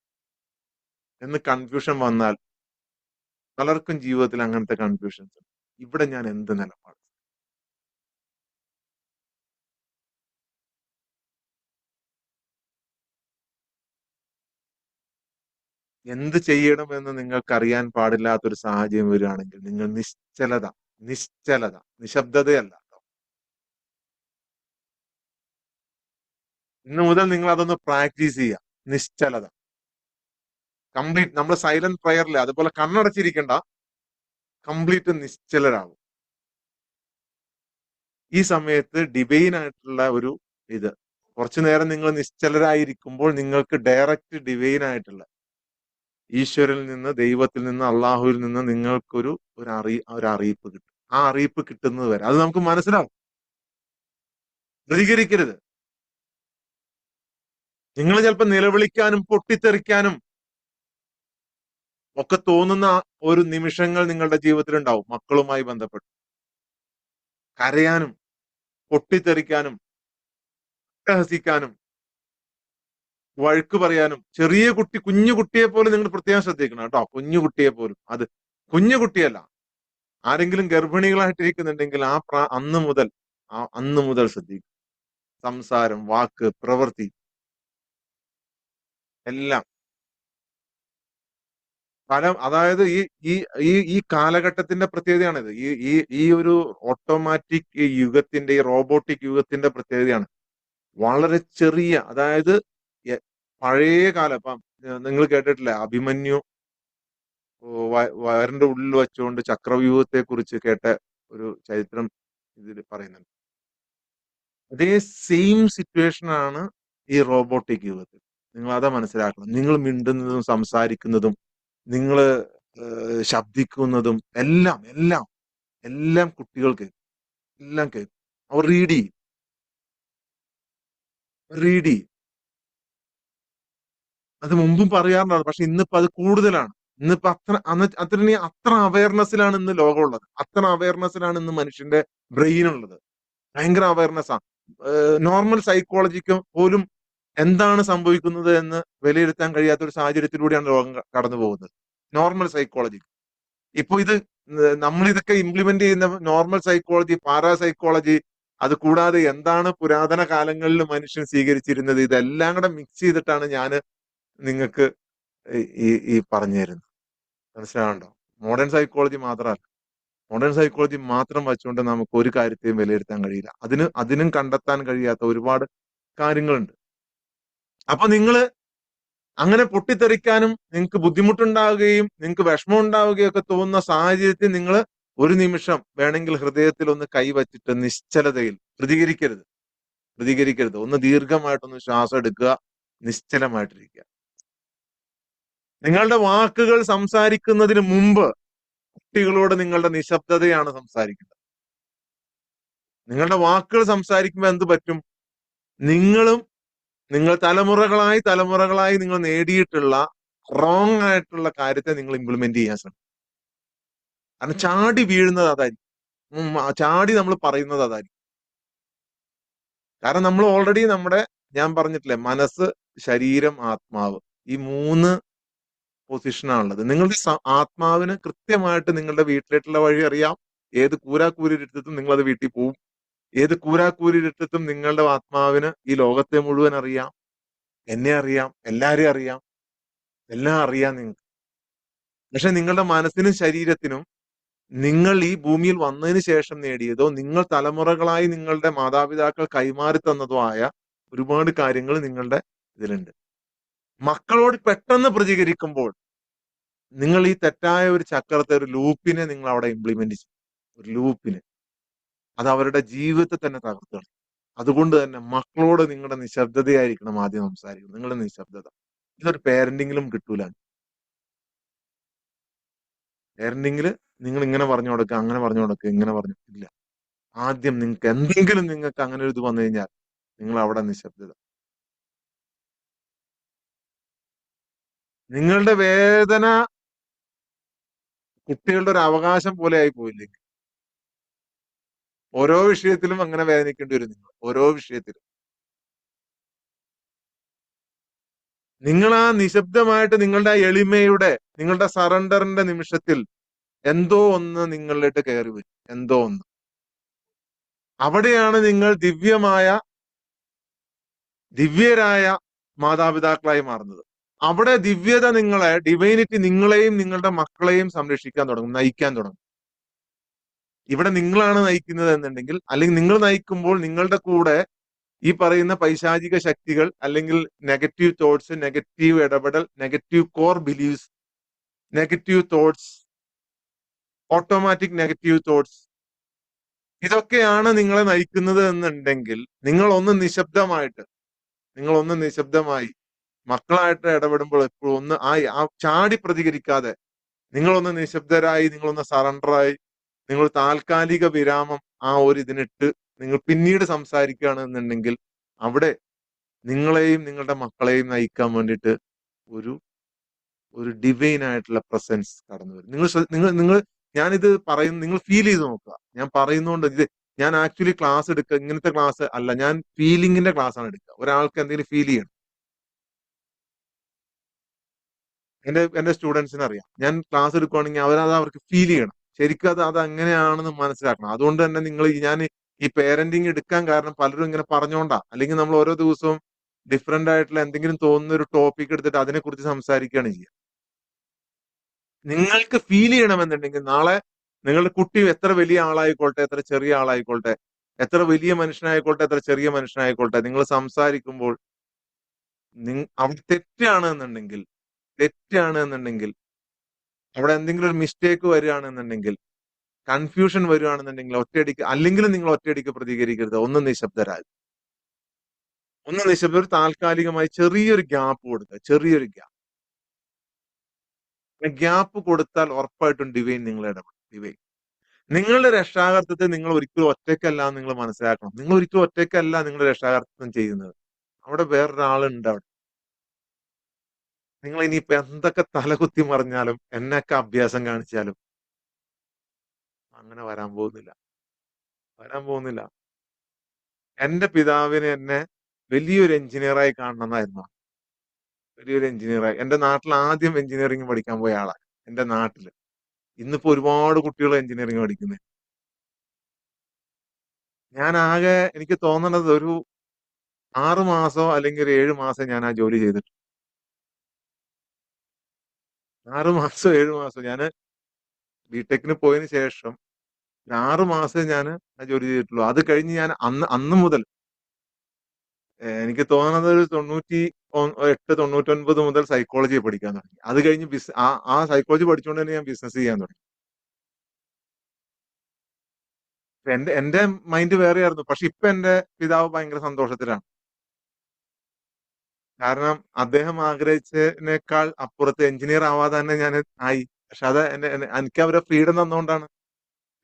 എന്ന് കൺഫ്യൂഷൻ വന്നാൽ, പലർക്കും ജീവിതത്തിൽ അങ്ങനത്തെ കൺഫ്യൂഷൻസ് ഉണ്ട്. ഇവിടെ ഞാൻ എന്ത് നിലപാട്, എന്ത് ചെയ്യണം എന്ന് നിങ്ങൾക്ക് അറിയാൻ പാടില്ലാത്തൊരു സാഹചര്യം വരികയാണെങ്കിൽ നിങ്ങൾ നിശ്ചലത, നിശബ്ദതയല്ല. ഇന്ന് മുതൽ നിങ്ങൾ അതൊന്ന് പ്രാക്ടീസ് ചെയ്യുക. നിശ്ചലത, കംപ്ലീറ്റ്. നമ്മൾ സൈലന്റ് പ്രയറിലെ അതുപോലെ കണ്ണടച്ചിരിക്കണ്ട, കംപ്ലീറ്റ് നിശ്ചലരാകും. ഈ സമയത്ത് ഡിവൈൻ ആയിട്ടുള്ള ഒരു ഇത്, കുറച്ചു നേരം നിങ്ങൾ നിശ്ചലരായിരിക്കുമ്പോൾ നിങ്ങൾക്ക് ഡയറക്റ്റ് ഡിവൈൻ ആയിട്ടുള്ള ഈശ്വരനിൽ നിന്ന്, ദൈവത്തിൽ നിന്ന്, അള്ളാഹുവിൽ നിന്ന് നിങ്ങൾക്കൊരു ഒരു അറിയിപ്പ് കിട്ടും. ആ അറിയിപ്പ് കിട്ടുന്നത് വരെ അത് നമുക്ക് മനസ്സിലാവും. പ്രതികരിക്കരുത്. നിങ്ങൾ ചിലപ്പോൾ നിലവിളിക്കാനും പൊട്ടിത്തെറിക്കാനും ഒക്കെ തോന്നുന്ന ഒരു നിമിഷങ്ങൾ നിങ്ങളുടെ ജീവിതത്തിൽ ഉണ്ടാവും. മക്കളുമായി ബന്ധപ്പെട്ട് കരയാനും പൊട്ടിത്തെറിക്കാനും ഹസിക്കാനും വഴക്ക് പറയാനും, ചെറിയ കുഞ്ഞു കുട്ടിയെ പോലും നിങ്ങൾ പ്രത്യേകം ശ്രദ്ധിക്കണം കേട്ടോ. കുഞ്ഞു കുട്ടിയെ പോലും, അത് കുഞ്ഞു കുട്ടിയല്ല, ആരെങ്കിലും ഗർഭിണികളായിട്ടിരിക്കുന്നുണ്ടെങ്കിൽ അന്ന് മുതൽ ശ്രദ്ധിക്കും. സംസാരം, വാക്ക്, പ്രവൃത്തി എല്ലാം അതായത് ഈ ഈ ഈ ഈ കാലഘട്ടത്തിന്റെ പ്രത്യേകതയാണിത്. ഈ ഈ ഈ ഒരു ഓട്ടോമാറ്റിക് യുഗത്തിന്റെ, ഈ റോബോട്ടിക് യുഗത്തിന്റെ പ്രത്യേകതയാണ്. വളരെ ചെറിയ, അതായത് പഴയ കാലം, ഇപ്പം നിങ്ങൾ കേട്ടിട്ടില്ലേ അഭിമന്യു വയറിന്റെ ഉള്ളിൽ വെച്ചുകൊണ്ട് ചക്രവ്യൂഹത്തെ കുറിച്ച് കേട്ട ഒരു ചരിത്രം ഇതിൽ പറയുന്നുണ്ട്. അതേ സെയിം സിറ്റുവേഷൻ ആണ് ഈ റോബോട്ടിക് യുഗത്തിൽ. നിങ്ങൾ അതാ മനസ്സിലാക്കണം. നിങ്ങൾ മിണ്ടുന്നതും സംസാരിക്കുന്നതും നിങ്ങൾ ശബ്ദിക്കുന്നതും എല്ലാം എല്ലാം എല്ലാം കുട്ടികൾ കേൾക്കും. എല്ലാം കേൾക്കും. അവർ റീഡ് ചെയ്യും. അത് മുമ്പും പറയാറുണ്ടാണ്, പക്ഷെ ഇന്നിപ്പോ അത് കൂടുതലാണ്. ഇന്നിപ്പോ അത്ര അവയർനെസ്സിലാണ് ഇന്ന് ലോകമുള്ളത്. അത്ര അവയർനെസ്സിലാണ് ഇന്ന് മനുഷ്യന്റെ ബ്രെയിൻ ഉള്ളത്. ഭയങ്കര അവയർനെസ്സാണ്. നോർമൽ സൈക്കോളജിക്ക് പോലും എന്താണ് സംഭവിക്കുന്നത് എന്ന് വിലയിരുത്താൻ കഴിയാത്ത ഒരു സാഹചര്യത്തിലൂടെയാണ് ലോകം കടന്നു പോകുന്നത്. നോർമൽ സൈക്കോളജി ഇപ്പൊ ഇത് നമ്മൾ ഇതൊക്കെ ഇംപ്ലിമെന്റ് ചെയ്യുന്ന നോർമൽ സൈക്കോളജി, പാരാസൈക്കോളജി, അത് കൂടാതെ എന്താണ് പുരാതന കാലങ്ങളിൽ മനുഷ്യൻ സ്വീകരിച്ചിരുന്നത്, ഇതെല്ലാം കൂടെ മിക്സ് ചെയ്തിട്ടാണ് ഞാൻ നിങ്ങൾക്ക് ഈ പറഞ്ഞു തരുന്നത്. മനസ്സിലാകണ്ടോ? മോഡേൺ സൈക്കോളജി മാത്രമല്ല. മോഡേൺ സൈക്കോളജി മാത്രം വെച്ചുകൊണ്ട് നമുക്ക് ഒരു കാര്യത്തെയും വിലയിരുത്താൻ കഴിയില്ല. അതിനും കണ്ടെത്താൻ കഴിയാത്ത ഒരുപാട് കാര്യങ്ങളുണ്ട്. അപ്പൊ നിങ്ങൾ അങ്ങനെ പൊട്ടിത്തെറിക്കാനും നിങ്ങൾക്ക് ബുദ്ധിമുട്ടുണ്ടാവുകയും നിങ്ങൾക്ക് വിഷമം ഉണ്ടാവുകയും ഒക്കെ തോന്നുന്ന സാഹചര്യത്തിൽ നിങ്ങൾ ഒരു നിമിഷം വേണമെങ്കിൽ ഹൃദയത്തിൽ ഒന്ന് കൈവച്ചിട്ട് നിശ്ചലതയിൽ പ്രതികരിക്കരുത്. ഒന്ന് ദീർഘമായിട്ടൊന്ന് ശ്വാസം എടുക്കുക, നിശ്ചലമായിട്ടിരിക്കുക. നിങ്ങളുടെ വാക്കുകൾ സംസാരിക്കുന്നതിന് മുമ്പ് കുട്ടികളോട് നിങ്ങളുടെ നിശബ്ദതയാണ് സംസാരിക്കുന്നത്. നിങ്ങളുടെ വാക്കുകൾ സംസാരിക്കുമ്പോൾ എന്ത് പറ്റും? നിങ്ങൾ തലമുറകളായി നിങ്ങൾ നേടിയിട്ടുള്ള റോങ് ആയിട്ടുള്ള കാര്യത്തെ നിങ്ങൾ ഇംപ്ലിമെന്റ് ചെയ്യാൻ ശ്രമിക്കും. കാരണം ചാടി വീഴുന്നത് അതായിരിക്കും. ചാടി നമ്മൾ പറയുന്നത് അതായിരിക്കും. കാരണം നമ്മൾ ഓൾറെഡി ഞാൻ പറഞ്ഞിട്ടില്ലേ, മനസ്സ്, ശരീരം, ആത്മാവ്, ഈ 3 പൊസിഷനാണുള്ളത്. നിങ്ങളുടെ ആത്മാവിന് കൃത്യമായിട്ട് നിങ്ങളുടെ വീട്ടിലേക്കുള്ള വഴി അറിയാം. ഏത് കൂരാക്കൂരിട്ടത്തും നിങ്ങൾ അത് വീട്ടിൽ പോവും. ഏത് കൂരാക്കൂരിട്ടത്തും നിങ്ങളുടെ ആത്മാവിന് ഈ ലോകത്തെ മുഴുവൻ അറിയാം. എന്നെ അറിയാം, എല്ലാരെയും അറിയാം, എല്ലാം അറിയാം നിങ്ങൾക്ക്. പക്ഷെ നിങ്ങളുടെ മനസ്സിനും ശരീരത്തിനും നിങ്ങൾ ഈ ഭൂമിയിൽ വന്നതിന് ശേഷം നേടിയതോ നിങ്ങൾ തലമുറകളായി നിങ്ങളുടെ മാതാപിതാക്കൾ കൈമാറി തന്നതോ ആയ ഒരുപാട് കാര്യങ്ങൾ നിങ്ങളുടെ ഇതിലുണ്ട്. മക്കളോട് പെട്ടെന്ന് പ്രതികരിക്കുമ്പോൾ നിങ്ങൾ ഈ തെറ്റായ ഒരു ചക്രത്തെ, ഒരു ലൂപ്പിനെ നിങ്ങൾ അവിടെ ഇംപ്ലിമെന്റ് ചെയ്യും. ഒരു ലൂപ്പിന് അത് അവരുടെ ജീവിതത്തെ തന്നെ തകർത്തു. അതുകൊണ്ട് തന്നെ മക്കളോട് നിങ്ങളുടെ നിശബ്ദതയായിരിക്കണം ആദ്യം സംസാരിക്കുന്നത്. നിങ്ങളുടെ നിശബ്ദത. ഇതൊരു പേരന്റിങ്ങിലും കിട്ടൂല. പേരന്റിങ്ങില് നിങ്ങൾ ഇങ്ങനെ പറഞ്ഞു കൊടുക്കുക, അങ്ങനെ പറഞ്ഞു കൊടുക്കുക, ഇങ്ങനെ പറഞ്ഞു ഇല്ല. ആദ്യം നിങ്ങൾക്ക് എന്തെങ്കിലും നിങ്ങൾക്ക് അങ്ങനെ ഒരു ഇത് വന്നു കഴിഞ്ഞാൽ നിങ്ങൾ അവിടെ നിശബ്ദത. നിങ്ങളുടെ വേദന കുട്ടികളുടെ ഒരു അവകാശം പോലെ ആയി പോയില്ലേ? ഓരോ വിഷയത്തിലും അങ്ങനെ വേദനിക്കേണ്ടി വരും നിങ്ങൾ. ഓരോ വിഷയത്തിലും. നിങ്ങൾ ആ നിശബ്ദമായിട്ട് നിങ്ങളുടെ ആ എളിമയുടെ, നിങ്ങളുടെ സറണ്ടറിന്റെ നിമിഷത്തിൽ എന്തോ ഒന്ന് നിങ്ങളിലേക്ക് കയറി വരും. എന്തോ ഒന്ന്. അവിടെയാണ് നിങ്ങൾ ദിവ്യരായ മാതാപിതാക്കളായി മാറുന്നത്. അവിടെ ദിവ്യത നിങ്ങളെ, ഡിവൈനിറ്റി നിങ്ങളെയും നിങ്ങളുടെ മക്കളെയും സംരക്ഷിക്കാൻ തുടങ്ങും, നയിക്കാൻ തുടങ്ങും. ഇവിടെ നിങ്ങളാണ് നയിക്കുന്നത് എന്നുണ്ടെങ്കിൽ, അല്ലെങ്കിൽ നിങ്ങൾ നയിക്കുമ്പോൾ നിങ്ങളുടെ കൂടെ ഈ പറയുന്ന പൈശാചിക ശക്തികൾ, അല്ലെങ്കിൽ നെഗറ്റീവ് തോട്ട്സ്, നെഗറ്റീവ് ഇടപെടൽ, negative core beliefs, negative thoughts, automatic negative thoughts, ഇതൊക്കെയാണ് നിങ്ങളെ നയിക്കുന്നത് എന്നുണ്ടെങ്കിൽ നിങ്ങൾ ഒന്ന് നിശബ്ദമായി മക്കളായിട്ട് ഇടപെടുമ്പോൾ എപ്പോഴും ഒന്ന് ആ ചാടി പ്രതികരിക്കാതെ നിങ്ങളൊന്ന് നിശബ്ദരായി, നിങ്ങളൊന്ന് സറണ്ടറായി, നിങ്ങൾ താൽക്കാലിക വിരാമം ആ ഒരു ഇതിനിട്ട് നിങ്ങൾ പിന്നീട് സംസാരിക്കുകയാണ് എന്നുണ്ടെങ്കിൽ അവിടെ നിങ്ങളെയും നിങ്ങളുടെ മക്കളെയും നയിക്കാൻ വേണ്ടിയിട്ട് ഒരു ഒരു ഡിവൈൻ ആയിട്ടുള്ള പ്രസൻസ് കടന്നു വരും. നിങ്ങൾ ഞാനിത് പറയുന്നു, നിങ്ങൾ ഫീൽ ചെയ്ത് നോക്കുക. ഞാൻ പറയുന്നോണ്ട് ഇത് ഞാൻ ആക്ച്വലി ക്ലാസ് എടുക്കുക, ഇങ്ങനത്തെ ക്ലാസ് അല്ല, ഞാൻ ഫീലിംഗിന്റെ ക്ലാസ് ആണ് എടുക്കുക. ഒരാൾക്ക് എന്തെങ്കിലും ഫീൽ ചെയ്യണം. എന്റെ സ്റ്റുഡൻസിന് അറിയാം, ഞാൻ ക്ലാസ് എടുക്കുകയാണെങ്കിൽ അവർക്ക് ഫീൽ ചെയ്യണം. ശരിക്കും അത് അങ്ങനെയാണെന്ന് മനസ്സിലാക്കണം. അതുകൊണ്ട് തന്നെ ഞാൻ ഈ പേരന്റിങ് എടുക്കാൻ കാരണം പലരും ഇങ്ങനെ പറഞ്ഞോണ്ടാ. അല്ലെങ്കിൽ നമ്മൾ ഓരോ ദിവസവും ഡിഫറെന്റ് ആയിട്ടുള്ള എന്തെങ്കിലും തോന്നുന്ന ഒരു ടോപ്പിക് എടുത്തിട്ട് അതിനെക്കുറിച്ച് സംസാരിക്കുകയാണ് ചെയ്യുക. നിങ്ങൾക്ക് ഫീൽ ചെയ്യണമെന്നുണ്ടെങ്കിൽ നാളെ നിങ്ങളുടെ കുട്ടി എത്ര വലിയ ആളായിക്കോട്ടെ, എത്ര ചെറിയ ആളായിക്കോട്ടെ, എത്ര വലിയ മനുഷ്യനായിക്കോട്ടെ, എത്ര ചെറിയ മനുഷ്യനായിക്കോട്ടെ, നിങ്ങൾ സംസാരിക്കുമ്പോൾ അവിടെ തെറ്റാണ് എന്നുണ്ടെങ്കിൽ അവിടെ എന്തെങ്കിലും ഒരു മിസ്റ്റേക്ക് വരികയാണെന്നുണ്ടെങ്കിൽ, കൺഫ്യൂഷൻ വരികയാണെന്നുണ്ടെങ്കിൽ അല്ലെങ്കിലും നിങ്ങൾ ഒറ്റയടിക്ക് പ്രതികരിക്കരുത്. ഒന്ന് നിശബ്ദ ഒരു താൽക്കാലികമായി ചെറിയൊരു ഗ്യാപ്പ് കൊടുക്കുക. ചെറിയൊരു ഗ്യാപ്പ് കൊടുത്താൽ ഉറപ്പായിട്ടും ഡിവൈൻ നിങ്ങളെ ഇടപെടും. ഡിവൈൻ നിങ്ങളുടെ രക്ഷാകർത്തത്തെ നിങ്ങൾ ഒരിക്കലും ഒറ്റയ്ക്കല്ല എന്ന് നിങ്ങൾ മനസ്സിലാക്കണം. നിങ്ങൾ ഒരിക്കലും ഒറ്റയ്ക്കല്ല നിങ്ങളുടെ രക്ഷാകർത്തം ചെയ്യുന്നത്. അവിടെ വേറൊരാളുണ്ട്. അവിടെ നിങ്ങൾ ഇനിയിപ്പോ എന്തൊക്കെ തലകുത്തി മറിഞ്ഞാലും, എന്നൊക്കെ അഭ്യാസം കാണിച്ചാലും അങ്ങനെ വരാൻ പോകുന്നില്ല. എന്റെ പിതാവിന് എന്നെ വലിയൊരു എഞ്ചിനീയറായി കാണണമെന്നായിരുന്നു. വലിയൊരു എഞ്ചിനീയറായി. എന്റെ നാട്ടിൽ ആദ്യം എഞ്ചിനീയറിംഗ് പഠിക്കാൻ പോയ ആളാണ് എന്റെ നാട്ടില്. ഇന്നിപ്പോ ഒരുപാട് കുട്ടികൾ എഞ്ചിനീയറിംഗ് പഠിക്കുന്നത്. ഞാൻ ആകെ എനിക്ക് തോന്നണത് ഒരു 6 മാസോ അല്ലെങ്കിൽ ഒരു 7 മാസം ഞാൻ ആ ജോലി ചെയ്തിട്ടുണ്ട്. 6 മാസം 7 മാസം ഞാന് ബിടെക്കിന് പോയതിനു ശേഷം 6 മാസം ഞാൻ ആ ജോലി ചെയ്തിട്ടുള്ളൂ. അത് കഴിഞ്ഞ് ഞാൻ അന്ന് മുതൽ എനിക്ക് തോന്നുന്നത് ഒരു 98 99 മുതൽ സൈക്കോളജി പഠിക്കാൻ തുടങ്ങി. അത് കഴിഞ്ഞ് ആ സൈക്കോളജി പഠിച്ചുകൊണ്ട് തന്നെ ഞാൻ ബിസിനസ് ചെയ്യാൻ തുടങ്ങി. എന്റെ മൈൻഡ് വേറെയായിരുന്നു. പക്ഷെ ഇപ്പൊ എന്റെ പിതാവ് ഭയങ്കര സന്തോഷത്തിലാണ്. കാരണം അദ്ദേഹം ആഗ്രഹിച്ചതിനേക്കാൾ അപ്പുറത്ത് എഞ്ചിനീയർ ആവാതെ തന്നെ ഞാൻ ആയി. പക്ഷെ അത് എനിക്ക് അവരെ ഫ്രീഡം തന്നുകൊണ്ടാണ്.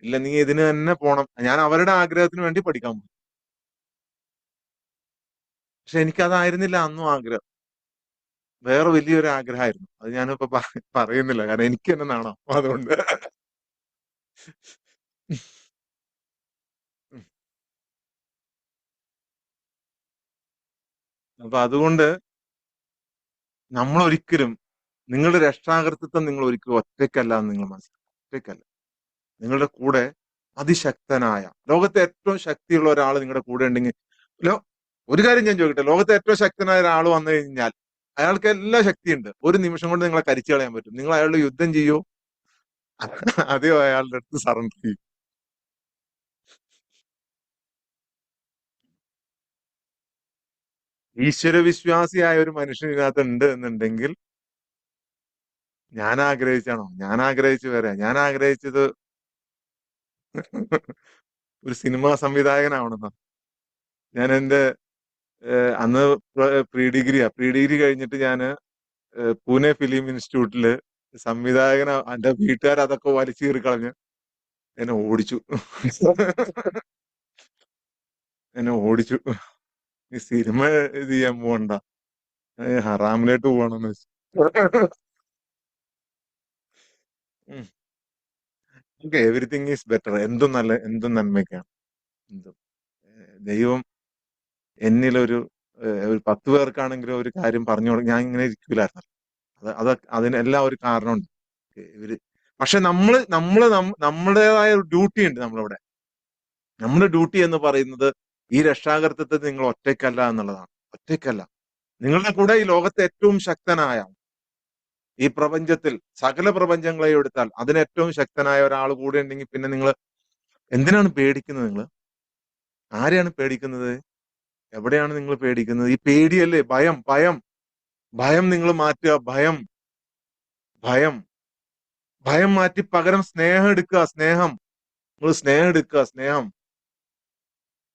ഇല്ല, നീ ഇതിന് തന്നെ പോണം. ഞാൻ അവരുടെ ആഗ്രഹത്തിന് വേണ്ടി പഠിക്കാൻ പോകും. പക്ഷെ എനിക്കതായിരുന്നില്ല അന്നും ആഗ്രഹം. വേറെ വലിയൊരു ആഗ്രഹമായിരുന്നു. അത് ഞാനിപ്പോ പറയുന്നില്ല, കാരണം എനിക്ക് തന്നെ നാണം. അതുകൊണ്ട് അപ്പൊ അതുകൊണ്ട് നമ്മൾ ഒരിക്കലും നിങ്ങളുടെ രക്ഷാകർത്തൃത്വം നിങ്ങൾ ഒരിക്കലും ഒറ്റയ്ക്കല്ല എന്ന് നിങ്ങൾ മനസ്സിലാക്കുക. ഒറ്റയ്ക്കല്ല. നിങ്ങളുടെ കൂടെ അതിശക്തനായ, ലോകത്തെ ഏറ്റവും ശക്തിയുള്ള ഒരാൾ നിങ്ങളുടെ കൂടെ ഉണ്ടെങ്കിൽ, ഒരു കാര്യം ഞാൻ ചോദിക്കട്ടെ, ലോകത്തെ ഏറ്റവും ശക്തനായ ഒരാൾ വന്നു കഴിഞ്ഞാൽ അയാൾക്ക് എല്ലാ ശക്തിയുണ്ട്. ഒരു നിമിഷം കൊണ്ട് നിങ്ങളെ കരിച്ചു കളയാൻ പറ്റും. നിങ്ങൾ അയാളുടെ യുദ്ധം ചെയ്യോ? അതെയോ അയാളുടെ അടുത്ത് സറണ്ടർ ചെയ്യും? ഈശ്വരവിശ്വാസിയായ ഒരു മനുഷ്യൻ ഇതിനകത്ത് ഉണ്ട് എന്നുണ്ടെങ്കിൽ ഞാൻ ആഗ്രഹിച്ചാണോ? ഞാൻ ആഗ്രഹിച്ചു വരാ. ഞാൻ ആഗ്രഹിച്ചത് ഒരു സിനിമാ സംവിധായകനാവണമെന്നാ. ഞാൻ എന്റെ അന്ന് പ്രീ ഡിഗ്രി കഴിഞ്ഞിട്ട് ഞാന് പൂനെ ഫിലിം ഇൻസ്റ്റിറ്റ്യൂട്ടില് എന്റെ വീട്ടുകാർ അതൊക്കെ വലിച്ചീറി കളഞ്ഞ് എന്നെ ഓടിച്ചു. എന്നെ ഓടിച്ചു. ഈ സിനിമ ഇത് ചെയ്യാൻ പോകണ്ട, ഹറാമിലോട്ട് പോകണമെന്ന് വെച്ചു. Everything is better. എന്തും നന്മയ്ക്കാണ്. എന്തും ദൈവം എന്നിലൊരു ഒരു 10 പേർക്കാണെങ്കിലും ഒരു കാര്യം പറഞ്ഞു കൊടുക്കും, ഞാൻ ഇങ്ങനെ ഇരിക്കൂലായിരുന്നു. അതിനെല്ലാം ഒരു കാരണമുണ്ട്. ഇവര് പക്ഷെ നമ്മുടേതായ ഒരു ഡ്യൂട്ടി ഉണ്ട് നമ്മളിവിടെ. നമ്മുടെ ഡ്യൂട്ടി എന്ന് പറയുന്നത് ഈ രക്ഷാകർത്തൃത്വത്തിൽ നിങ്ങൾ ഒറ്റയ്ക്കല്ല എന്നുള്ളതാണ്. ഒറ്റയ്ക്കല്ല. നിങ്ങളുടെ കൂടെ ഈ ലോകത്തെ ഏറ്റവും ശക്തനായ, ഈ പ്രപഞ്ചത്തിൽ സകല പ്രപഞ്ചങ്ങളെയും എടുത്താൽ അതിന് ഏറ്റവും ശക്തനായ ഒരാൾ കൂടെ ഉണ്ടെങ്കിൽ പിന്നെ നിങ്ങൾ എന്തിനാണ് പേടിക്കുന്നത്? നിങ്ങൾ ആരെയാണ് പേടിക്കുന്നത്? എവിടെയാണ് നിങ്ങൾ പേടിക്കുന്നത്? ഈ പേടിയല്ലേ ഭയം. ഭയം ഭയം നിങ്ങൾ മാറ്റുക. ഭയം ഭയം ഭയം മാറ്റി പകരം സ്നേഹം എടുക്കുക. സ്നേഹം. നിങ്ങൾ സ്നേഹം എടുക്കുക. സ്നേഹം.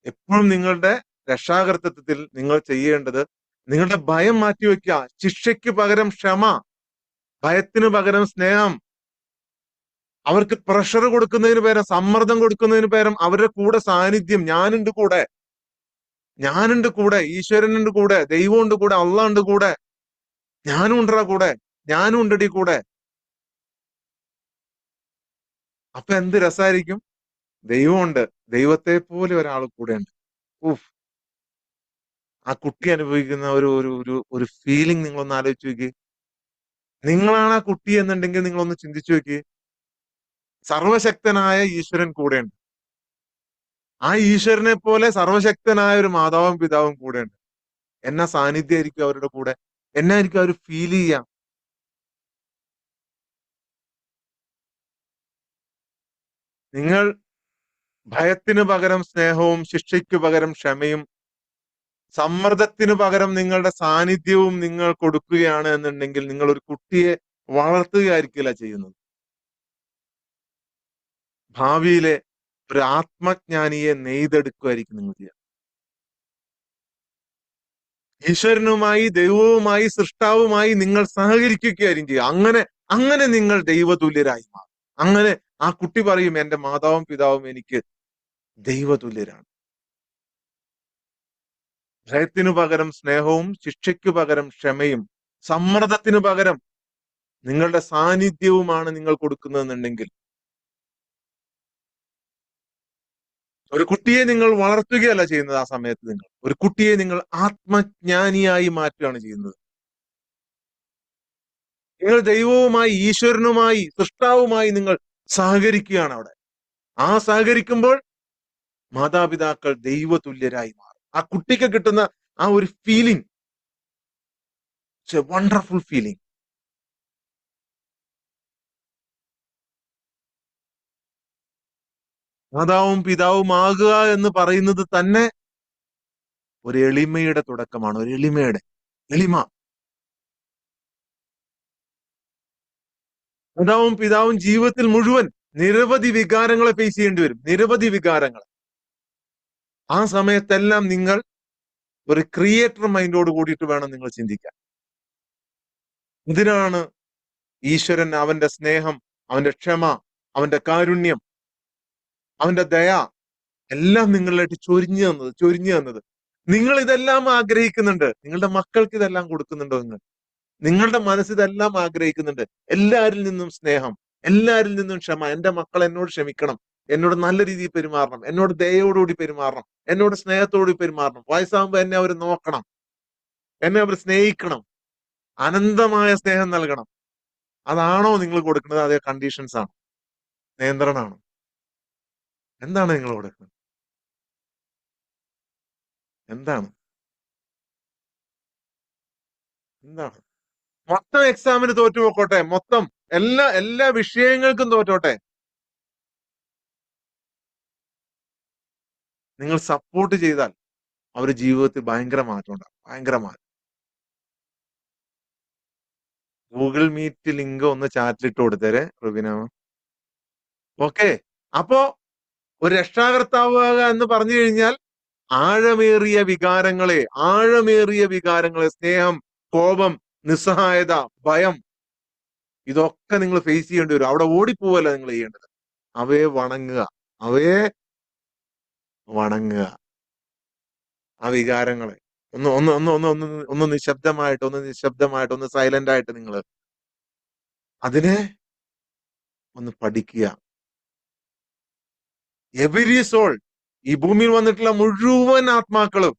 എപ്പോഴും നിങ്ങളുടെ രക്ഷാകർത്തൃത്വത്തിൽ നിങ്ങൾ ചെയ്യേണ്ടത് നിങ്ങളുടെ ഭയം മാറ്റിവെക്കുക. ശിക്ഷയ്ക്ക് പകരം ക്ഷമ, ഭയത്തിന് പകരം സ്നേഹം. അവർക്ക് പ്രഷർ കൊടുക്കുന്നതിന് പകരം, സമ്മർദ്ദം കൊടുക്കുന്നതിന് പകരം അവരുടെ കൂടെ സാന്നിധ്യം. ഞാനുണ്ട് കൂടെ, ഞാനുണ്ട് കൂടെ, ഈശ്വരനുണ്ട് കൂടെ, ദൈവം ഉണ്ട് കൂടെ, അള്ളാഹ് ഉണ്ട് കൂടെ, ഞാനും ഉണ്ടടാ കൂടെ, ഞാനും ഉണ്ടടി കൂടെ. അപ്പൊ എന്ത് രസമായിരിക്കും. ദൈവമുണ്ട്, ദൈവത്തെ പോലെ ഒരാൾ കൂടെ ഉണ്ട്. ഉഫ്, ആ കുട്ടി അനുഭവിക്കുന്ന ഒരു ഒരു ഒരു ഒരു ഫീലിംഗ് നിങ്ങളൊന്ന് ആലോചിച്ച് നോക്കി. നിങ്ങളാണ് ആ കുട്ടി എന്നുണ്ടെങ്കിൽ നിങ്ങളൊന്ന് ചിന്തിച്ചു നോക്കി. സർവശക്തനായ ഈശ്വരൻ കൂടെയുണ്ട്. ആ ഈശ്വരനെ പോലെ സർവശക്തനായ ഒരു മാതാവും പിതാവും കൂടെയുണ്ട്. എന്നാ സാന്നിധ്യമായിരിക്കും അവരുടെ കൂടെ, എന്നായിരിക്കും അവർ ഫീൽ ചെയ്യാം. നിങ്ങൾ ഭയത്തിന് പകരം സ്നേഹവും, ശിക്ഷയ്ക്ക് പകരം ക്ഷമയും, സമ്മർദ്ദത്തിന് പകരം നിങ്ങളുടെ സാന്നിധ്യവും നിങ്ങൾ കൊടുക്കുകയാണ് എന്നുണ്ടെങ്കിൽ നിങ്ങൾ ഒരു കുട്ടിയെ വളർത്തുകയായിരിക്കില്ല ചെയ്യുന്നത്. ഭാവിയിലെ ഒരു ആത്മജ്ഞാനിയെ നെയ്തെടുക്കുകയായിരിക്കും നിങ്ങൾ ചെയ്യുക. ഈശ്വരനുമായി, ദൈവവുമായി, സൃഷ്ടാവുമായി നിങ്ങൾ സഹകരിക്കുകയായിരിക്കും ചെയ്യുക. അങ്ങനെ അങ്ങനെ നിങ്ങൾ ദൈവതുല്യരായി മാറും. അങ്ങനെ ആ കുട്ടി പറയും, എന്റെ മാതാവും പിതാവും എനിക്ക് ദൈവതുല്യരാണ്. ഭയത്തിനു പകരം സ്നേഹവും, ശിക്ഷയ്ക്കു പകരം ക്ഷമയും, സമ്മർദ്ദത്തിനു പകരം നിങ്ങളുടെ സാന്നിധ്യവുമാണ് നിങ്ങൾ കൊടുക്കുന്നതെന്നുണ്ടെങ്കിൽ ഒരു കുട്ടിയെ നിങ്ങൾ വളർത്തുകയല്ല ചെയ്യുന്നത്. ആ സമയത്ത് നിങ്ങൾ ഒരു കുട്ടിയെ നിങ്ങൾ ആത്മജ്ഞാനിയായി മാറ്റുകയാണ് ചെയ്യുന്നത്. നിങ്ങൾ ദൈവവുമായി, ഈശ്വരനുമായി, സൃഷ്ടാവുമായി നിങ്ങൾ സഹകരിക്കുകയാണ് അവിടെ. ആ സഹകരിക്കുമ്പോൾ മാതാപിതാക്കൾ ദൈവതുല്യരായി മാറും. ആ കുട്ടിക്ക് കിട്ടുന്ന ആ ഒരു feeling, it's A wonderful feeling. മാതാവും പിതാവും ആകുക എന്ന് പറയുന്നത് തന്നെ ഒരു എളിമയുടെ തുടക്കമാണ്. ഒരു എളിമയുടെ എളിമ. മാതാവും പിതാവും ജീവിതത്തിൽ മുഴുവൻ നിരവധി വികാരങ്ങളെ ഫേസ് ചെയ്യേണ്ടി വരും. നിരവധി വികാരങ്ങൾ. ആ സമയത്തെല്ലാം നിങ്ങൾ ഒരു ക്രിയേറ്റർ മൈൻഡോട് കൂടിയിട്ട് വേണം നിങ്ങൾ ചിന്തിക്കാൻ. ഇതിനാണ് ഈശ്വരൻ അവന്റെ സ്നേഹം, അവന്റെ ക്ഷമ, അവന്റെ കാരുണ്യം, അവന്റെ ദയ എല്ലാം നിങ്ങളിലേക്ക് ചൊരിഞ്ഞു തന്നത്. നിങ്ങൾ ഇതെല്ലാം ആഗ്രഹിക്കുന്നുണ്ട്. നിങ്ങളുടെ മക്കൾക്ക് ഇതെല്ലാം കൊടുക്കുന്നുണ്ടോ? നിങ്ങളുടെ മനസ്സ് ഇതെല്ലാം ആഗ്രഹിക്കുന്നുണ്ട്. എല്ലാരിൽ നിന്നും സ്നേഹം, എല്ലാരിൽ നിന്നും ക്ഷമ. എന്റെ മക്കൾ എന്നോട് ക്ഷമിക്കണം, എന്നോട് നല്ല രീതിയിൽ പെരുമാറണം, എന്നോട് ദയോടുകൂടി പെരുമാറണം, എന്നോട് സ്നേഹത്തോടുകൂടി പെരുമാറണം. വയസ്സാകുമ്പോ എന്നെ അവർ നോക്കണം, എന്നെ അവർ സ്നേഹിക്കണം, അനന്തമായ സ്നേഹം നൽകണം. അതാണോ നിങ്ങൾ കൊടുക്കുന്നത്? അതേ കണ്ടീഷൻസ് ആണ്, നിയന്ത്രണമാണ്? എന്താണ് നിങ്ങൾ കൊടുക്കുന്നത്? എന്താണ് എന്താണ് മൊത്തം എക്സാമിന് തോറ്റുപോക്കോട്ടെ, മൊത്തം എല്ലാ വിഷയങ്ങൾക്കും തോറ്റോട്ടെ, നിങ്ങൾ സപ്പോർട്ട് ചെയ്താൽ അവരുടെ ജീവിതത്തിൽ ഭയങ്കര മാറ്റം ഉണ്ടാകും. ഭയങ്കര മാറ്റം. ഗൂഗിൾ മീറ്റ് ലിങ്ക് ഒന്ന് ചാറ്റിലിട്ട് കൊടുത്തേരെ റുബിന. ഓക്കെ. അപ്പോ ഒരു രക്ഷാകർത്താവുക എന്ന് പറഞ്ഞു കഴിഞ്ഞാൽ ആഴമേറിയ വികാരങ്ങളെ, ആഴമേറിയ വികാരങ്ങളെ, സ്നേഹം, കോപം, നിസ്സഹായത, ഭയം, ഇതൊക്കെ നിങ്ങൾ ഫേസ് ചെയ്യേണ്ടി വരും. അവിടെ ഓടിപ്പോവല്ല നിങ്ങൾ ചെയ്യേണ്ടത്. അവയെ വണങ്ങുക, അവയെ വണങ്ങുക. ആ വികാരങ്ങളെ ഒന്ന് ഒന്ന് ഒന്ന് ഒന്ന് ഒന്ന് ഒന്ന് നിശബ്ദമായിട്ട്, ഒന്ന് നിശബ്ദമായിട്ട്, ഒന്ന് സൈലന്റ് ആയിട്ട് നിങ്ങൾ അതിനെ ഒന്ന് പഠിക്കുക. എവരി സോൾ, ഈ ഭൂമിയിൽ വന്നിട്ടുള്ള മുഴുവൻ ആത്മാക്കളും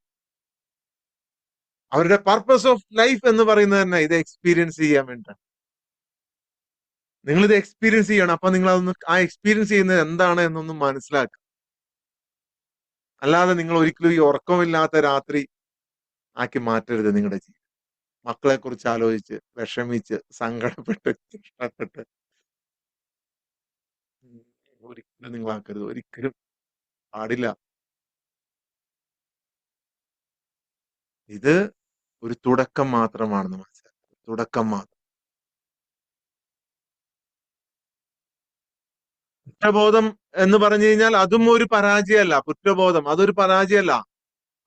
അവരുടെ പർപ്പസ് ഓഫ് ലൈഫ് എന്ന് പറയുന്നത് തന്നെ ഇത് എക്സ്പീരിയൻസ് ചെയ്യാൻ വേണ്ടിയിട്ടാണ്. നിങ്ങൾ ഇത് എക്സ്പീരിയൻസ് ചെയ്യണം. അപ്പൊ നിങ്ങൾ അതൊന്ന് ആ എക്സ്പീരിയൻസ് ചെയ്യുന്നത് എന്താണ് എന്നൊന്ന് മനസ്സിലാക്കുക. അല്ലാതെ നിങ്ങൾ ഒരിക്കലും ഈ ഉറക്കമില്ലാത്ത രാത്രി ആക്കി മാറ്റരുത് നിങ്ങളുടെ ജീവിതം. മക്കളെ കുറിച്ച് ആലോചിച്ച് വിഷമിച്ച് സങ്കടപ്പെട്ട് കഷ്ടപ്പെട്ട് ഒരിക്കലും നിങ്ങൾ ആക്കരുത്. ഒരിക്കലും പാടില്ല. ഇത് ഒരു തുടക്കം മാത്രമാണെന്ന് മനസ്സിലാക്കുക. തുടക്കം മാത്രം. കുറ്റബോധം എന്ന് പറഞ്ഞു കഴിഞ്ഞാൽ അതും ഒരു പരാജയമല്ല. കുറ്റബോധം അതൊരു പരാജയമല്ല.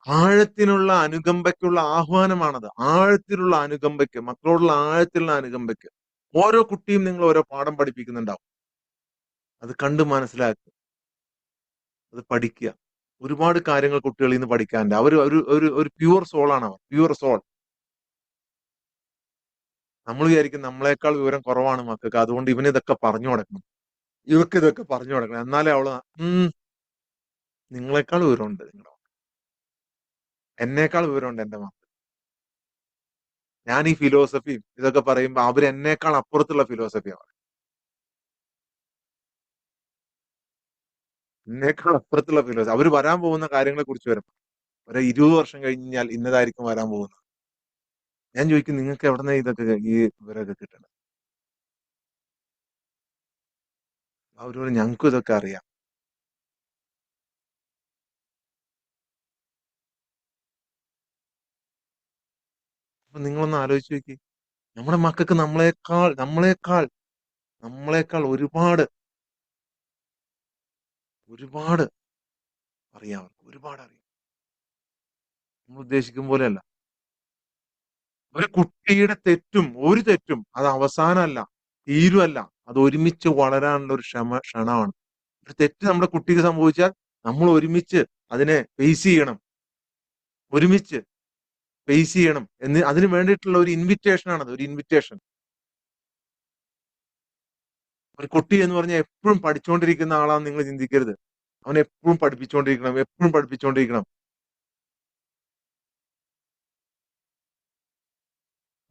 ആഴത്തിനുള്ള അനുകമ്പയ്ക്കുള്ള ആഹ്വാനമാണത്. ആഴത്തിലുള്ള അനുകമ്പയ്ക്ക്, മക്കളോടുള്ള ആഴത്തിലുള്ള അനുകമ്പയ്ക്ക്. ഓരോ കുട്ടിയും നിങ്ങൾ ഓരോ പാഠം പഠിപ്പിക്കുന്നുണ്ടാവും. അത് കണ്ട് മനസ്സിലാക്കുക, അത് പഠിക്കുക. ഒരുപാട് കാര്യങ്ങൾ കുട്ടികളിൽ നിന്ന് പഠിക്കാനുണ്ട്. അവർ ഒരു ഒരു ഒരു പ്യുവർ സോളാണ് അവർ, പ്യുവർ സോൾ. നമ്മൾ വിചാരിക്കും നമ്മളെക്കാൾ വിവരം കുറവാണ് മക്കൾക്ക്, അതുകൊണ്ട് ഇവന് ഇതൊക്കെ പറഞ്ഞു കൊടുക്കണം, ഇവർക്ക് ഇതൊക്കെ പറഞ്ഞു കൊടുക്കണം, എന്നാലേ അവള് നിങ്ങളെക്കാൾ വിവരമുണ്ട്. എന്നേക്കാൾ വിവരമുണ്ട് എന്റെ മക്കൾ. ഞാൻ ഈ ഫിലോസഫിയും ഇതൊക്കെ പറയുമ്പോ അവർ എന്നേക്കാൾ അപ്പുറത്തുള്ള ഫിലോസഫിയാണ്. എന്നേക്കാൾ അപ്പുറത്തുള്ള ഫിലോസഫി. അവർ വരാൻ പോകുന്ന കാര്യങ്ങളെ കുറിച്ച് വരും. ഒരു 20 വർഷം കഴിഞ്ഞാൽ ഇന്നതായിരിക്കും വരാൻ പോകുന്നത്. ഞാൻ ചോദിക്കും, നിങ്ങൾക്ക് എവിടെന്നാ ഇതൊക്കെ ഈ വിവരമൊക്കെ കിട്ടണം? അവരോട് ഞങ്ങൾക്കും ഇതൊക്കെ അറിയാം. അപ്പൊ നിങ്ങളൊന്ന് ആലോചിച്ച് നോക്കി. നമ്മുടെ മക്കൾക്ക് നമ്മളെക്കാൾ ഒരുപാട് ഒരുപാട് അറിയാം. അവർക്ക് ഒരുപാട് അറിയാം. നമ്മൾ ഉദ്ദേശിക്കും പോലെയല്ല. ഒരു കുട്ടിയുടെ ഒരു തെറ്റും അത് അവസാനമല്ല, തീരുമല്ല. അത് ഒരുമിച്ച് വളരാനുള്ള ഒരു ക്ഷണമാണ്. ഒരു തെറ്റ് നമ്മുടെ കുട്ടിക്ക് സംഭവിച്ചാൽ നമ്മൾ ഒരുമിച്ച് അതിനെ ഫേസ് ചെയ്യണം. ഒരുമിച്ച് ഫേസ് ചെയ്യണം എന്ന് അതിന് വേണ്ടിയിട്ടുള്ള ഒരു ഇൻവിറ്റേഷൻ ആണത്. ഒരു ഇൻവിറ്റേഷൻ. ഒരു കുട്ടി എന്ന് പറഞ്ഞാൽ എപ്പോഴും പഠിച്ചുകൊണ്ടിരിക്കുന്ന ആളാന്ന് നിങ്ങൾ ചിന്തിക്കരുത്. അവൻ എപ്പോഴും പഠിപ്പിച്ചുകൊണ്ടിരിക്കണം, എപ്പോഴും പഠിപ്പിച്ചുകൊണ്ടിരിക്കണം.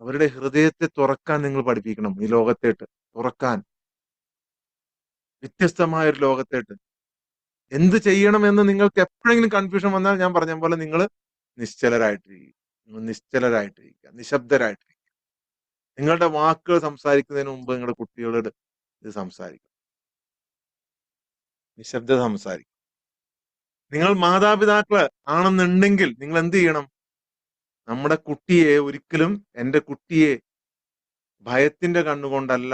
അവരുടെ ഹൃദയത്തെ തുറക്കാൻ നിങ്ങൾ പഠിപ്പിക്കണം. ഈ ലോകത്തേട്ട് തുറക്കാൻ, വ്യത്യസ്തമായ ഒരു ലോകത്തേട്ട്. എന്ത് ചെയ്യണമെന്ന് നിങ്ങൾക്ക് എപ്പോഴെങ്കിലും കൺഫ്യൂഷൻ വന്നാൽ ഞാൻ പറഞ്ഞ പോലെ നിങ്ങൾ നിശ്ചലരായിട്ടിരിക്കുക, നിശ്ചലരായിട്ടിരിക്കുക, നിശബ്ദരായിട്ടിരിക്കുക. നിങ്ങളുടെ വാക്കുകൾ സംസാരിക്കുന്നതിന് മുമ്പ് നിങ്ങളുടെ കുട്ടികളോട് ഇത് സംസാരിക്കും. നിശബ്ദത സംസാരിക്കും. നിങ്ങൾ മാതാപിതാക്കള് ആണെന്നുണ്ടെങ്കിൽ നിങ്ങൾ എന്ത് ചെയ്യണം? നമ്മുടെ കുട്ടിയെ ഒരിക്കലും, എന്റെ കുട്ടിയെ ഭയത്തിന്റെ കണ്ണുകൊണ്ടല്ല,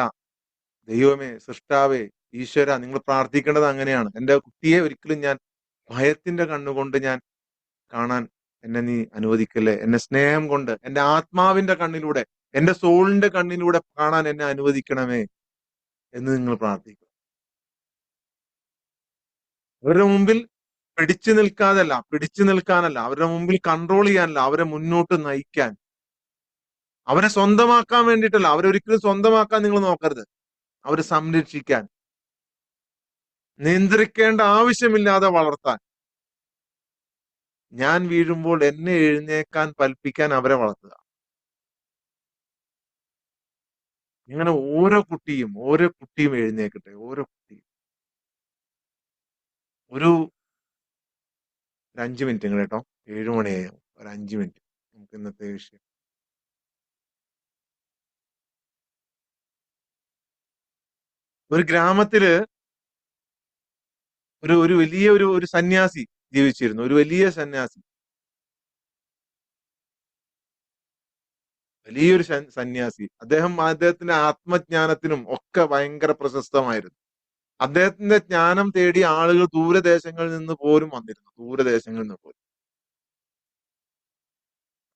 ദൈവമേ, സൃഷ്ടാവേ, ഈശ്വര, നിങ്ങൾ പ്രാർത്ഥിക്കേണ്ടത് അങ്ങനെയാണ്. എന്റെ കുട്ടിയെ ഒരിക്കലും ഞാൻ ഭയത്തിന്റെ കണ്ണുകൊണ്ട് ഞാൻ കാണാൻ എന്നെ നീ അനുവദിക്കല്ലേ. എന്നെ സ്നേഹം കൊണ്ട് എന്റെ ആത്മാവിന്റെ കണ്ണിലൂടെ, എന്റെ സോളിന്റെ കണ്ണിലൂടെ കാണാൻ എന്നെ അനുവദിക്കണമേ എന്ന് നിങ്ങൾ പ്രാർത്ഥിക്കും. അവരുടെ മുമ്പിൽ പിടിച്ചു നിൽക്കാനല്ല, അവരുടെ മുമ്പിൽ കൺട്രോൾ ചെയ്യാനല്ല, അവരെ മുന്നോട്ട് നയിക്കാൻ, അവരെ സ്വന്തമാക്കാൻ വേണ്ടിയിട്ടല്ല. അവരൊരിക്കലും സ്വന്തമാക്കാൻ നിങ്ങൾ നോക്കരുത്. അവരെ സംരക്ഷിക്കാൻ, നിയന്ത്രിക്കേണ്ട ആവശ്യമില്ലാതെ വളർത്താൻ. ഞാൻ വീഴുമ്പോൾ എന്നെ എഴുന്നേക്കാൻ പഠിപ്പിക്കാൻ അവരെ വളർത്തുക. ഇങ്ങനെ ഓരോ കുട്ടിയും എഴുന്നേക്കട്ടെ. ഓരോ കുട്ടിയും ഒരു 5 മിനിറ്റ് കേട്ടോ. 7 മണിയായോ? ഒരു 5 മിനിറ്റ് നമുക്ക് ഇന്നത്തെ വിഷയം. ഒരു ഗ്രാമത്തില് ഒരു വലിയ ഒരു സന്യാസി ജീവിച്ചിരുന്നു. ഒരു വലിയ സന്യാസി, വലിയൊരു സന്യാസി. അദ്ദേഹത്തിന്റെ ആത്മജ്ഞാനത്തിനും ഒക്കെ ഭയങ്കര പ്രശസ്തമായിരുന്നു. അദ്ദേഹത്തിന്റെ ജ്ഞാനം തേടി ആളുകൾ ദൂരദേശങ്ങളിൽ നിന്ന് പോലും വന്നിരുന്നു. ദൂരദേശങ്ങളിൽ നിന്ന് പോലും.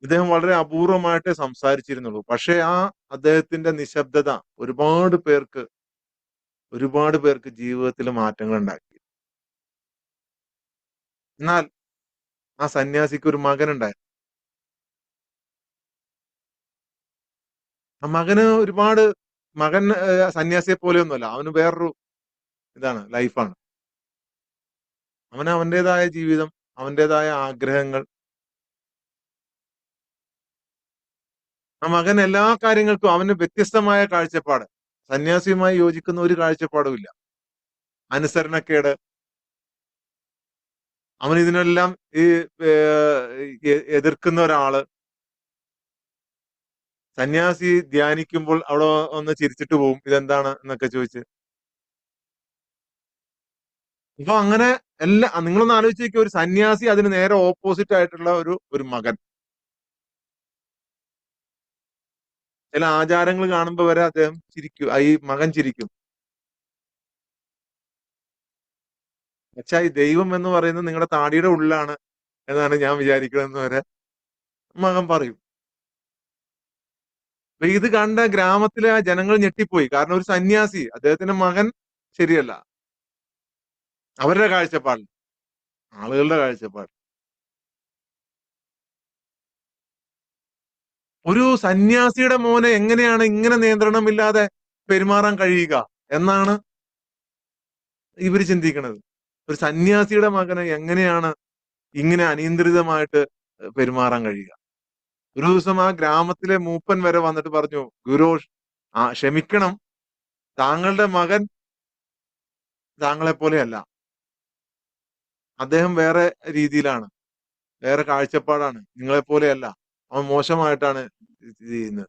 ഇദ്ദേഹം വളരെ അപൂർവമായിട്ടേ സംസാരിച്ചിരുന്നുള്ളൂ. പക്ഷേ ആ അദ്ദേഹത്തിന്റെ നിശബ്ദത ഒരുപാട് പേർക്ക് ഒരുപാട് പേർക്ക് ജീവിതത്തിൽ മാറ്റങ്ങൾ ഉണ്ടാക്കി. എന്നാൽ ആ സന്യാസിക്ക് ഒരു മകനുണ്ടായിരുന്നു. ആ മകന് ഒരുപാട് മകൻ സന്യാസിയെ പോലെയൊന്നുമല്ല. അവന് വേറൊരു ഇതാണ് ലൈഫാണ്. അവന് അവന്റേതായ ജീവിതം, അവന്റേതായ ആഗ്രഹങ്ങൾ. ആ മകൻ എല്ലാ കാര്യങ്ങൾക്കും അവന് വ്യത്യസ്തമായ കാഴ്ചപ്പാട്. സന്യാസിയുമായി യോജിക്കുന്ന ഒരു കാഴ്ചപ്പാടും ഇല്ല. അനുസരണക്കേട്. അവൻ ഇതിനെല്ലാം ഈ എതിർക്കുന്ന ഒരാള്. സന്യാസി ധ്യാനിക്കുമ്പോൾ അവിടെ ഒന്ന് ചിരിച്ചിട്ട് പോവും. ഇതെന്താണ് എന്നൊക്കെ ചോദിച്ച്. അപ്പൊ അങ്ങനെ നിങ്ങളൊന്ന് ആലോചിച്ച് നോക്കിയേ, ഒരു സന്യാസി അതിന് നേരെ ഓപ്പോസിറ്റ് ആയിട്ടുള്ള ഒരു മകൻ. ചില ആചാരങ്ങൾ കാണുമ്പോ വരെ അദ്ദേഹം ചിരിക്കും. ഈ മകൻ ചിരിക്കും. പക്ഷെ ഈ ദൈവം എന്ന് പറയുന്നത് നിങ്ങളുടെ താടിയുടെ ഉള്ളിലാണ് എന്നാണ് ഞാൻ വിചാരിക്കുന്നതെന്ന് വരെ മകൻ പറയും. അപ്പൊ ഇത് കണ്ട ഗ്രാമത്തിലെ ആ ജനങ്ങൾ ഞെട്ടിപ്പോയി. കാരണം ഒരു സന്യാസി, അദ്ദേഹത്തിന്റെ മകൻ ശരിയല്ല. അവരുടെ കാഴ്ചപ്പാടിൽ, ആളുകളുടെ കാഴ്ചപ്പാട്. ഒരു സന്യാസിയുടെ മോനെ എങ്ങനെയാണ് ഇങ്ങനെ നിയന്ത്രണമില്ലാതെ പെരുമാറാൻ കഴിയുക എന്നാണ് ഇവര് ചിന്തിക്കുന്നത്. ഒരു സന്യാസിയുടെ മകന് എങ്ങനെയാണ് ഇങ്ങനെ അനിയന്ത്രിതമായിട്ട് പെരുമാറാൻ കഴിയുക? ഒരു ദിവസം ആ ഗ്രാമത്തിലെ മൂപ്പൻ വരെ വന്നിട്ട് പറഞ്ഞു, ഗുരു ക്ഷമിക്കണം, താങ്കളുടെ മകൻ താങ്കളെ പോലെയല്ല. അദ്ദേഹം വേറെ രീതിയിലാണ്, വേറെ കാഴ്ചപ്പാടാണ്, നിങ്ങളെ പോലെയല്ല. അവൻ മോശമായിട്ടാണ് ഇത് ചെയ്യുന്നത്.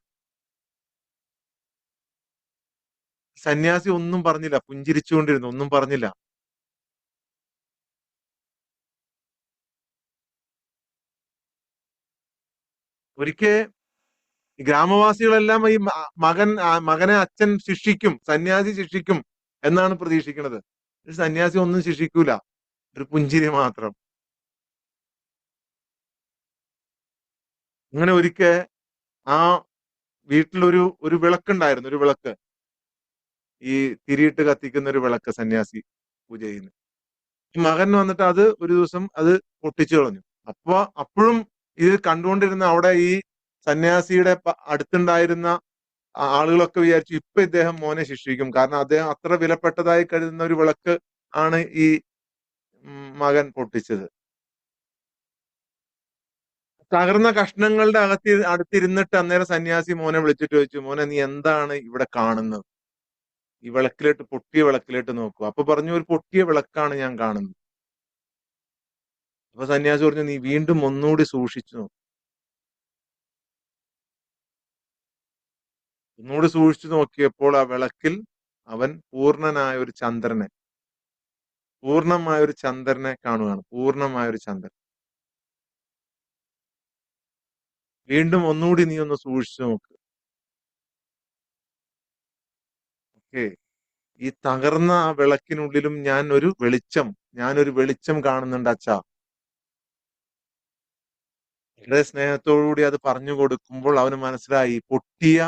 സന്യാസി ഒന്നും പറഞ്ഞില്ല, പുഞ്ചിരിച്ചുകൊണ്ടിരുന്നു, ഒന്നും പറഞ്ഞില്ല. ഒരിക്കൽ ഗ്രാമവാസികളെല്ലാം ഈ മകനെ അച്ഛൻ ശിക്ഷിക്കും, സന്യാസി ശിക്ഷിക്കും എന്നാണ് പ്രതീക്ഷിക്കുന്നത്. ഒരു സന്യാസി ഒന്നും ശിക്ഷിക്കൂല, ഒരു പുഞ്ചിരി മാത്രം. അങ്ങനെ ഒരിക്കൽ ആ വീട്ടിലൊരു ഒരു വിളക്കുണ്ടായിരുന്നു, ഒരു വിളക്ക്. ഈ തിരിയിട്ട് കത്തിക്കുന്ന ഒരു വിളക്ക് സന്യാസി പൂജ ചെയ്യുന്നു. ഈ മകൻ വന്നിട്ട് അത് ഒരു ദിവസം അത് പൊട്ടിച്ചു കളഞ്ഞു. അപ്പോഴും ഇത് കണ്ടുകൊണ്ടിരുന്ന അവിടെ ഈ സന്യാസിയുടെ അടുത്തുണ്ടായിരുന്ന ആളുകളൊക്കെ വിചാരിച്ചു ഇപ്പൊ ഇദ്ദേഹം മോനെ ശിക്ഷിക്കും. കാരണം അദ്ദേഹം അത്ര വിലപ്പെട്ടതായി കരുതുന്ന ഒരു വിളക്ക് ആണ് ഈ മകൻ പൊട്ടിച്ചത്. തകർന്ന കഷ്ണങ്ങളുടെ അടുത്തിരുന്നിട്ട് അന്നേരം സന്യാസി മോനെ വിളിച്ചിട്ട് ചോദിച്ചു, മോനെ നീ എന്താണ് ഇവിടെ കാണുന്നത്? ഈ വിളക്കിലേട്ട്, പൊട്ടിയ വിളക്കിലേട്ട് നോക്കൂ. അപ്പൊ പറഞ്ഞു, ഒരു പൊട്ടിയ വിളക്കാണ് ഞാൻ കാണുന്നത്. അപ്പൊ സന്യാസി പറഞ്ഞു, നീ വീണ്ടും ഒന്നുകൂടി സൂക്ഷിച്ചു നോക്ക്. ഒന്നുകൂടി സൂക്ഷിച്ചു നോക്കിയപ്പോൾ ആ വിളക്കിൽ അവൻ പൂർണ്ണമായ ഒരു ചന്ദ്രനെ കാണുകയാണ്. പൂർണ്ണമായ ഒരു ചന്ദ്രൻ. വീണ്ടും ഒന്നുകൂടി നീ ഒന്ന് സൂക്ഷിച്ചു നോക്ക്. ഓക്കെ. ഈ തകർന്ന ആ വിളക്കിനുള്ളിലും ഞാനൊരു വെളിച്ചം കാണുന്നുണ്ട് അച്ഛാ. വളരെ സ്നേഹത്തോടുകൂടി അത് പറഞ്ഞു കൊടുക്കുമ്പോൾ അവന് മനസ്സിലായി, പൊട്ടിയ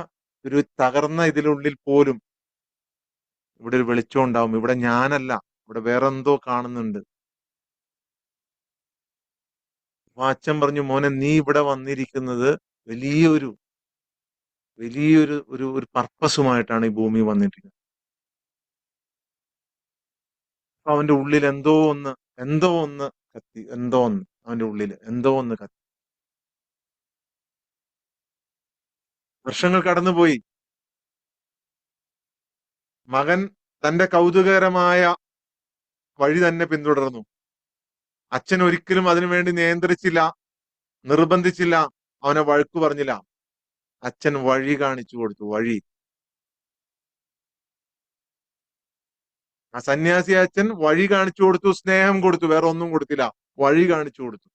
ഒരു തകർന്ന ഇതിനുള്ളിൽ പോലും ഇവിടെ ഒരു വെളിച്ചം ഉണ്ടാവും. ഇവിടെ ഞാനല്ല, ഇവിടെ വേറെന്തോ കാണുന്നുണ്ട്. അപ്പൊ അച്ഛൻ പറഞ്ഞു, മോനെ നീ ഇവിടെ വന്നിരിക്കുന്നത് വലിയൊരു വലിയൊരു ഒരു ഒരു പർപ്പസുമായിട്ടാണ് ഈ ഭൂമി വന്നിരിക്കുന്നത്. അപ്പൊ അവന്റെ ഉള്ളിൽ എന്തോ ഒന്ന് കത്തി, അവന്റെ ഉള്ളിൽ എന്തോ ഒന്ന് കത്തി. വർഷങ്ങൾ കടന്നുപോയി. മകൻ തന്റെ കൗതുകകരമായ വഴി തന്നെ പിന്തുടർന്നു. അച്ഛൻ ഒരിക്കലും അതിനുവേണ്ടി നിയന്ത്രിച്ചില്ല, നിർബന്ധിച്ചില്ല, അവനെ വഴക്കു പറഞ്ഞില്ല. അച്ഛൻ വഴി കാണിച്ചു കൊടുത്തു, വഴി. ആ സന്യാസി അച്ഛൻ വഴി കാണിച്ചു കൊടുത്തു, സ്നേഹം കൊടുത്തു, വേറെ ഒന്നും കൊടുത്തില്ല, വഴി കാണിച്ചു കൊടുത്തു.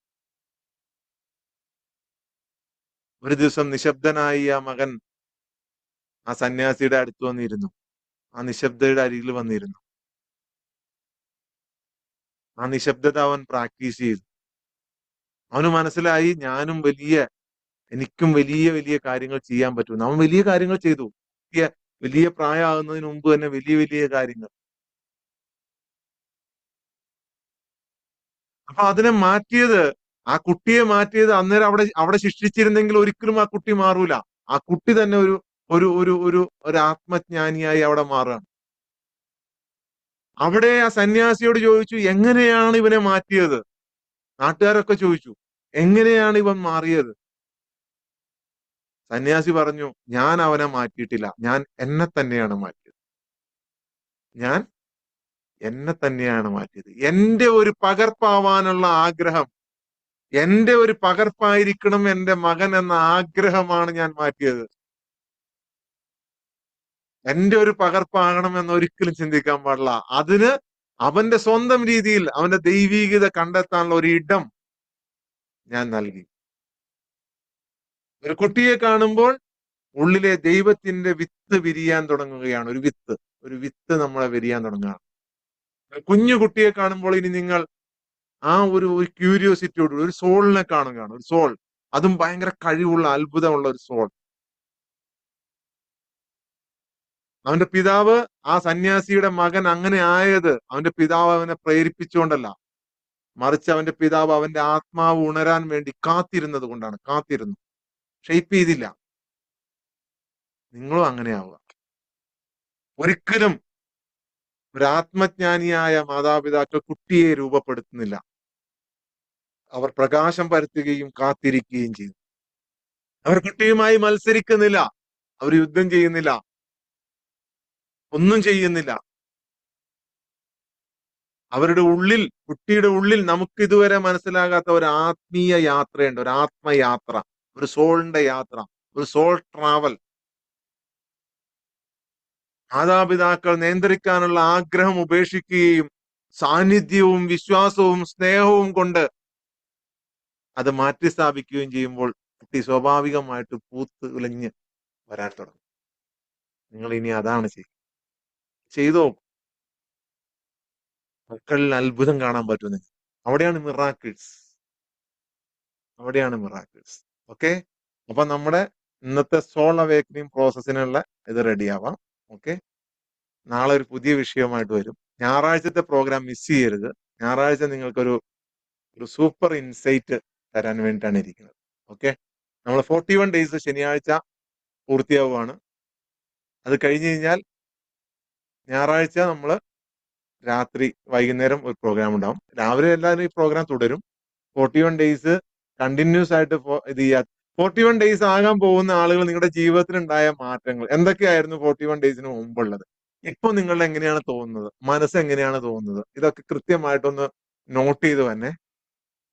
ഒരു ദിവസം നിശബ്ദനായി ആ മകൻ ആ സന്യാസിയുടെ അടുത്ത് വന്നിരുന്നു. ആ നിശബ്ദയുടെ അരികിൽ വന്നിരുന്നു. ആ നിശബ്ദത അവൻ പ്രാക്ടീസ് ചെയ്തു. അവന് മനസ്സിലായി, ഞാനും വലിയ എനിക്കും വലിയ വലിയ കാര്യങ്ങൾ ചെയ്യാൻ പറ്റും. അവൻ വലിയ കാര്യങ്ങൾ ചെയ്തു. വലിയ വലിയ പ്രായമാകുന്നതിന് മുമ്പ് തന്നെ വലിയ വലിയ കാര്യങ്ങൾ. അപ്പൊ അതിനെ മാറ്റിയത്, ആ കുട്ടിയെ മാറ്റിയത് അന്നേരം അവിടെ അവിടെ ശിക്ഷിച്ചിരുന്നെങ്കിൽ ഒരിക്കലും ആ കുട്ടി മാറൂല. ആ കുട്ടി തന്നെ ഒരു ഒരു ഒരു ഒരു ഒരു ആത്മജ്ഞാനിയായി അവിടെ മാറുകയാണ്. അവിടെ ആ സന്യാസിയോട് ചോദിച്ചു, എങ്ങനെയാണ് ഇവനെ മാറ്റിയത്? നാട്ടുകാരൊക്കെ ചോദിച്ചു, എങ്ങനെയാണ് ഇവൻ മാറിയത്? സന്യാസി പറഞ്ഞു, ഞാൻ അവനെ മാറ്റിയിട്ടില്ല, ഞാൻ എന്നെ തന്നെയാണ് മാറ്റിയത്. ഞാൻ എന്നെ തന്നെയാണ് മാറ്റിയത്. എന്റെ ഒരു പകർപ്പാവാനുള്ള ആഗ്രഹം, എന്റെ ഒരു പകർപ്പായിരിക്കണം എന്റെ മകൻ എന്ന ആഗ്രഹമാണ് ഞാൻ മാറ്റിയത്. എന്റെ ഒരു പകർപ്പാകണം എന്ന് ഒരിക്കലും ചിന്തിക്കാൻ പാടില്ല. അതിന് അവന്റെ സ്വന്തം രീതിയിൽ അവന്റെ ദൈവീകത കണ്ടെത്താനുള്ള ഒരു ഇടം ഞാൻ നൽകി. ഒരു കുട്ടിയെ കാണുമ്പോൾ ഉള്ളിലെ ദൈവത്തിന്റെ വിത്ത് വിരിയാൻ തുടങ്ങുകയാണ്. ഒരു വിത്ത് നമ്മളെ വിരിയാൻ തുടങ്ങുകയാണ്. ഒരു കുഞ്ഞു കുട്ടിയെ കാണുമ്പോൾ ഇനി നിങ്ങൾ ആ ഒരു ക്യൂരിയോസിറ്റിയോട് ഒരു സോളിനെ കാണുകയാണ്. ഒരു സോൾ, അതും ഭയങ്കര കഴിവുള്ള അത്ഭുതമുള്ള ഒരു സോൾ. അവന്റെ പിതാവ്, ആ സന്യാസിയുടെ മകൻ അങ്ങനെ ആയത് അവന്റെ പിതാവ് അവനെ പ്രേരിപ്പിച്ചുകൊണ്ടല്ല, മറിച്ച് അവന്റെ പിതാവ് അവന്റെ ആത്മാവ് ഉണരാൻ വേണ്ടി കാത്തിരുന്നത് കൊണ്ടാണ്. കാത്തിരുന്നു, ഷെയ്പ്പ് ചെയ്തില്ല. നിങ്ങളും അങ്ങനെ ആവുക. ഒരിക്കലും ഒരു ആത്മജ്ഞാനിയായ മാതാപിതാക്കൾ കുട്ടിയെ രൂപപ്പെടുത്തുന്നില്ല. അവർ പ്രകാശം പരത്തുകയും കാത്തിരിക്കുകയും ചെയ്തു. അവർ കുട്ടിയുമായി മത്സരിക്കുന്നില്ല, അവർ യുദ്ധം ചെയ്യുന്നില്ല, ഒന്നും ചെയ്യുന്നില്ല. അവരുടെ ഉള്ളിൽ, കുട്ടിയുടെ ഉള്ളിൽ നമുക്ക് ഇതുവരെ മനസ്സിലാകാത്ത ഒരു ആത്മീയ യാത്രയുണ്ട്, ഒരു ആത്മയാത്ര, ഒരു സോളിന്റെ യാത്ര, ഒരു സോൾ ട്രാവൽ. മാതാപിതാക്കൾ നിയന്ത്രിക്കാനുള്ള ആഗ്രഹം ഉപേക്ഷിക്കുകയും സാന്നിധ്യവും വിശ്വാസവും സ്നേഹവും കൊണ്ട് അത് മാറ്റി സ്ഥാപിക്കുകയും ചെയ്യുമ്പോൾ കുട്ടി സ്വാഭാവികമായിട്ട് പൂത്ത് ഉലഞ്ഞ് വരാൻ തുടങ്ങും. നിങ്ങൾ ഇനി അതാണ് ചെയ്തോ. മക്കളിൽ അത്ഭുതം കാണാൻ പറ്റും നിങ്ങൾക്ക്. അവിടെയാണ് മിറാക്കിൾസ്, അവിടെയാണ് മിറാക്കിൾസ്. ഓക്കെ, അപ്പൊ നമ്മുടെ ഇന്നത്തെ സോൾ അവേക്കനിങ് പ്രോസസ്സിനുള്ള ഇത് റെഡിയാവാം. ഓക്കെ, നാളെ ഒരു പുതിയ വിഷയമായിട്ട് വരും. ഞായറാഴ്ചത്തെ പ്രോഗ്രാം മിസ് ചെയ്യരുത്. ഞായറാഴ്ച നിങ്ങൾക്കൊരു ഒരു സൂപ്പർ ഇൻസൈറ്റ് തരാൻ വേണ്ടിയിട്ടാണ് ഇരിക്കുന്നത്. ഓക്കെ, നമ്മൾ 41 ഡേയ്സ് ശനിയാഴ്ച പൂർത്തിയാവുകയാണ്. അത് കഴിഞ്ഞ് കഴിഞ്ഞാൽ ഞായറാഴ്ച നമ്മൾ രാത്രി വൈകുന്നേരം ഒരു പ്രോഗ്രാം ഉണ്ടാവും. രാവിലെ എല്ലാവരും ഈ പ്രോഗ്രാം തുടരും. 41 ഡേയ്സ് കണ്ടിന്യൂസ് ആയിട്ട് ഇത് ചെയ്യാ. 41 ഡേയ്സ് ആകാൻ പോകുന്ന ആളുകൾ, നിങ്ങളുടെ ജീവിതത്തിൽ ഉണ്ടായ മാറ്റങ്ങൾ എന്തൊക്കെയായിരുന്നു 41 ഡേയ്സിന് മുമ്പുള്ളത്, ഇപ്പൊ നിങ്ങളുടെ എങ്ങനെയാണ് തോന്നുന്നത്, മനസ്സ് എങ്ങനെയാണ് തോന്നുന്നത്, ഇതൊക്കെ കൃത്യമായിട്ടൊന്ന് നോട്ട് ചെയ്ത് തന്നെ.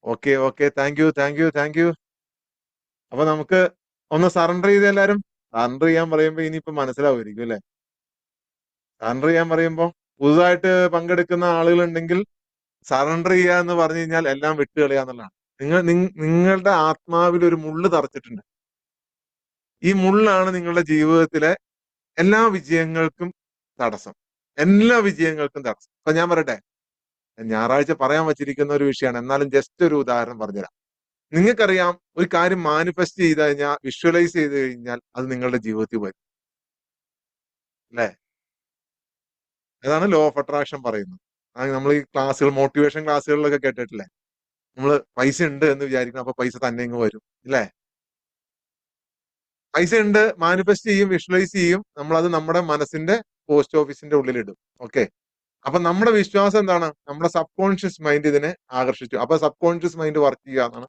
Okay okay, thank you thank you thank you. അപ്പൊ നമുക്ക് ഒന്ന് സറണ്ടർ ചെയ്ത് എല്ലാരും. സറണ്ടർ ചെയ്യാൻ പറയുമ്പോ ഇനിയിപ്പോ മനസ്സിലാവുമായിരിക്കും അല്ലെ? സറണ്ടർ ചെയ്യാൻ പറയുമ്പോ പുതുതായിട്ട് പങ്കെടുക്കുന്ന ആളുകൾ ഉണ്ടെങ്കിൽ സറണ്ടർ ചെയ്യുക എന്ന് പറഞ്ഞു കഴിഞ്ഞാൽ എല്ലാം വിട്ടുകളയുക എന്നുള്ളതാണ്. നിങ്ങളുടെ ആത്മാവിൽ ഒരു മുള്ള് തറച്ചിട്ടുണ്ട്. ഈ മുള്ളാണ് നിങ്ങളുടെ ജീവിതത്തിലെ എല്ലാ വിജയങ്ങൾക്കും തടസ്സം, എല്ലാ വിജയങ്ങൾക്കും തടസ്സം. അപ്പൊ ഞാൻ പറയട്ടെ, ഞായറാഴ്ച പറയാൻ വച്ചിരിക്കുന്ന ഒരു വിഷയമാണ്, എന്നാലും ജസ്റ്റ് ഒരു ഉദാഹരണം പറഞ്ഞുതരാം. നിങ്ങൾക്കറിയാം, ഒരു കാര്യം മാനിഫെസ്റ്റ് ചെയ്ത് കഴിഞ്ഞാൽ, വിഷ്വലൈസ് ചെയ്ത് കഴിഞ്ഞാൽ അത് നിങ്ങളുടെ ജീവിതത്തിൽ വരും അല്ലെ? അതാണ് ലോ ഓഫ് അട്രാക്ഷൻ പറയുന്നത്. നമ്മൾ ഈ ക്ലാസ്സുകൾ, മോട്ടിവേഷൻ ക്ലാസ്സുകളിലൊക്കെ കേട്ടിട്ടില്ലേ? നമ്മൾ പൈസ ഉണ്ട് എന്ന് വിചാരിക്കണം, അപ്പൊ പൈസ തന്നെ ഇങ്ങ് വരും അല്ലേ? പൈസ ഉണ്ട്, മാനിഫെസ്റ്റ് ചെയ്യും, വിഷ്വലൈസ് ചെയ്യും, നമ്മൾ അത് നമ്മുടെ മനസ്സിന്റെ പോസ്റ്റ് ഓഫീസിന്റെ ഉള്ളിലിടും. ഓക്കെ, അപ്പൊ നമ്മുടെ വിശ്വാസം എന്താണ്? നമ്മുടെ സബ് കോൺഷ്യസ് മൈൻഡ് ഇതിനെ ആകർഷിച്ചു. അപ്പൊ സബ് കോൺഷ്യസ് മൈൻഡ് വർക്ക് ചെയ്യുക എന്നാണ്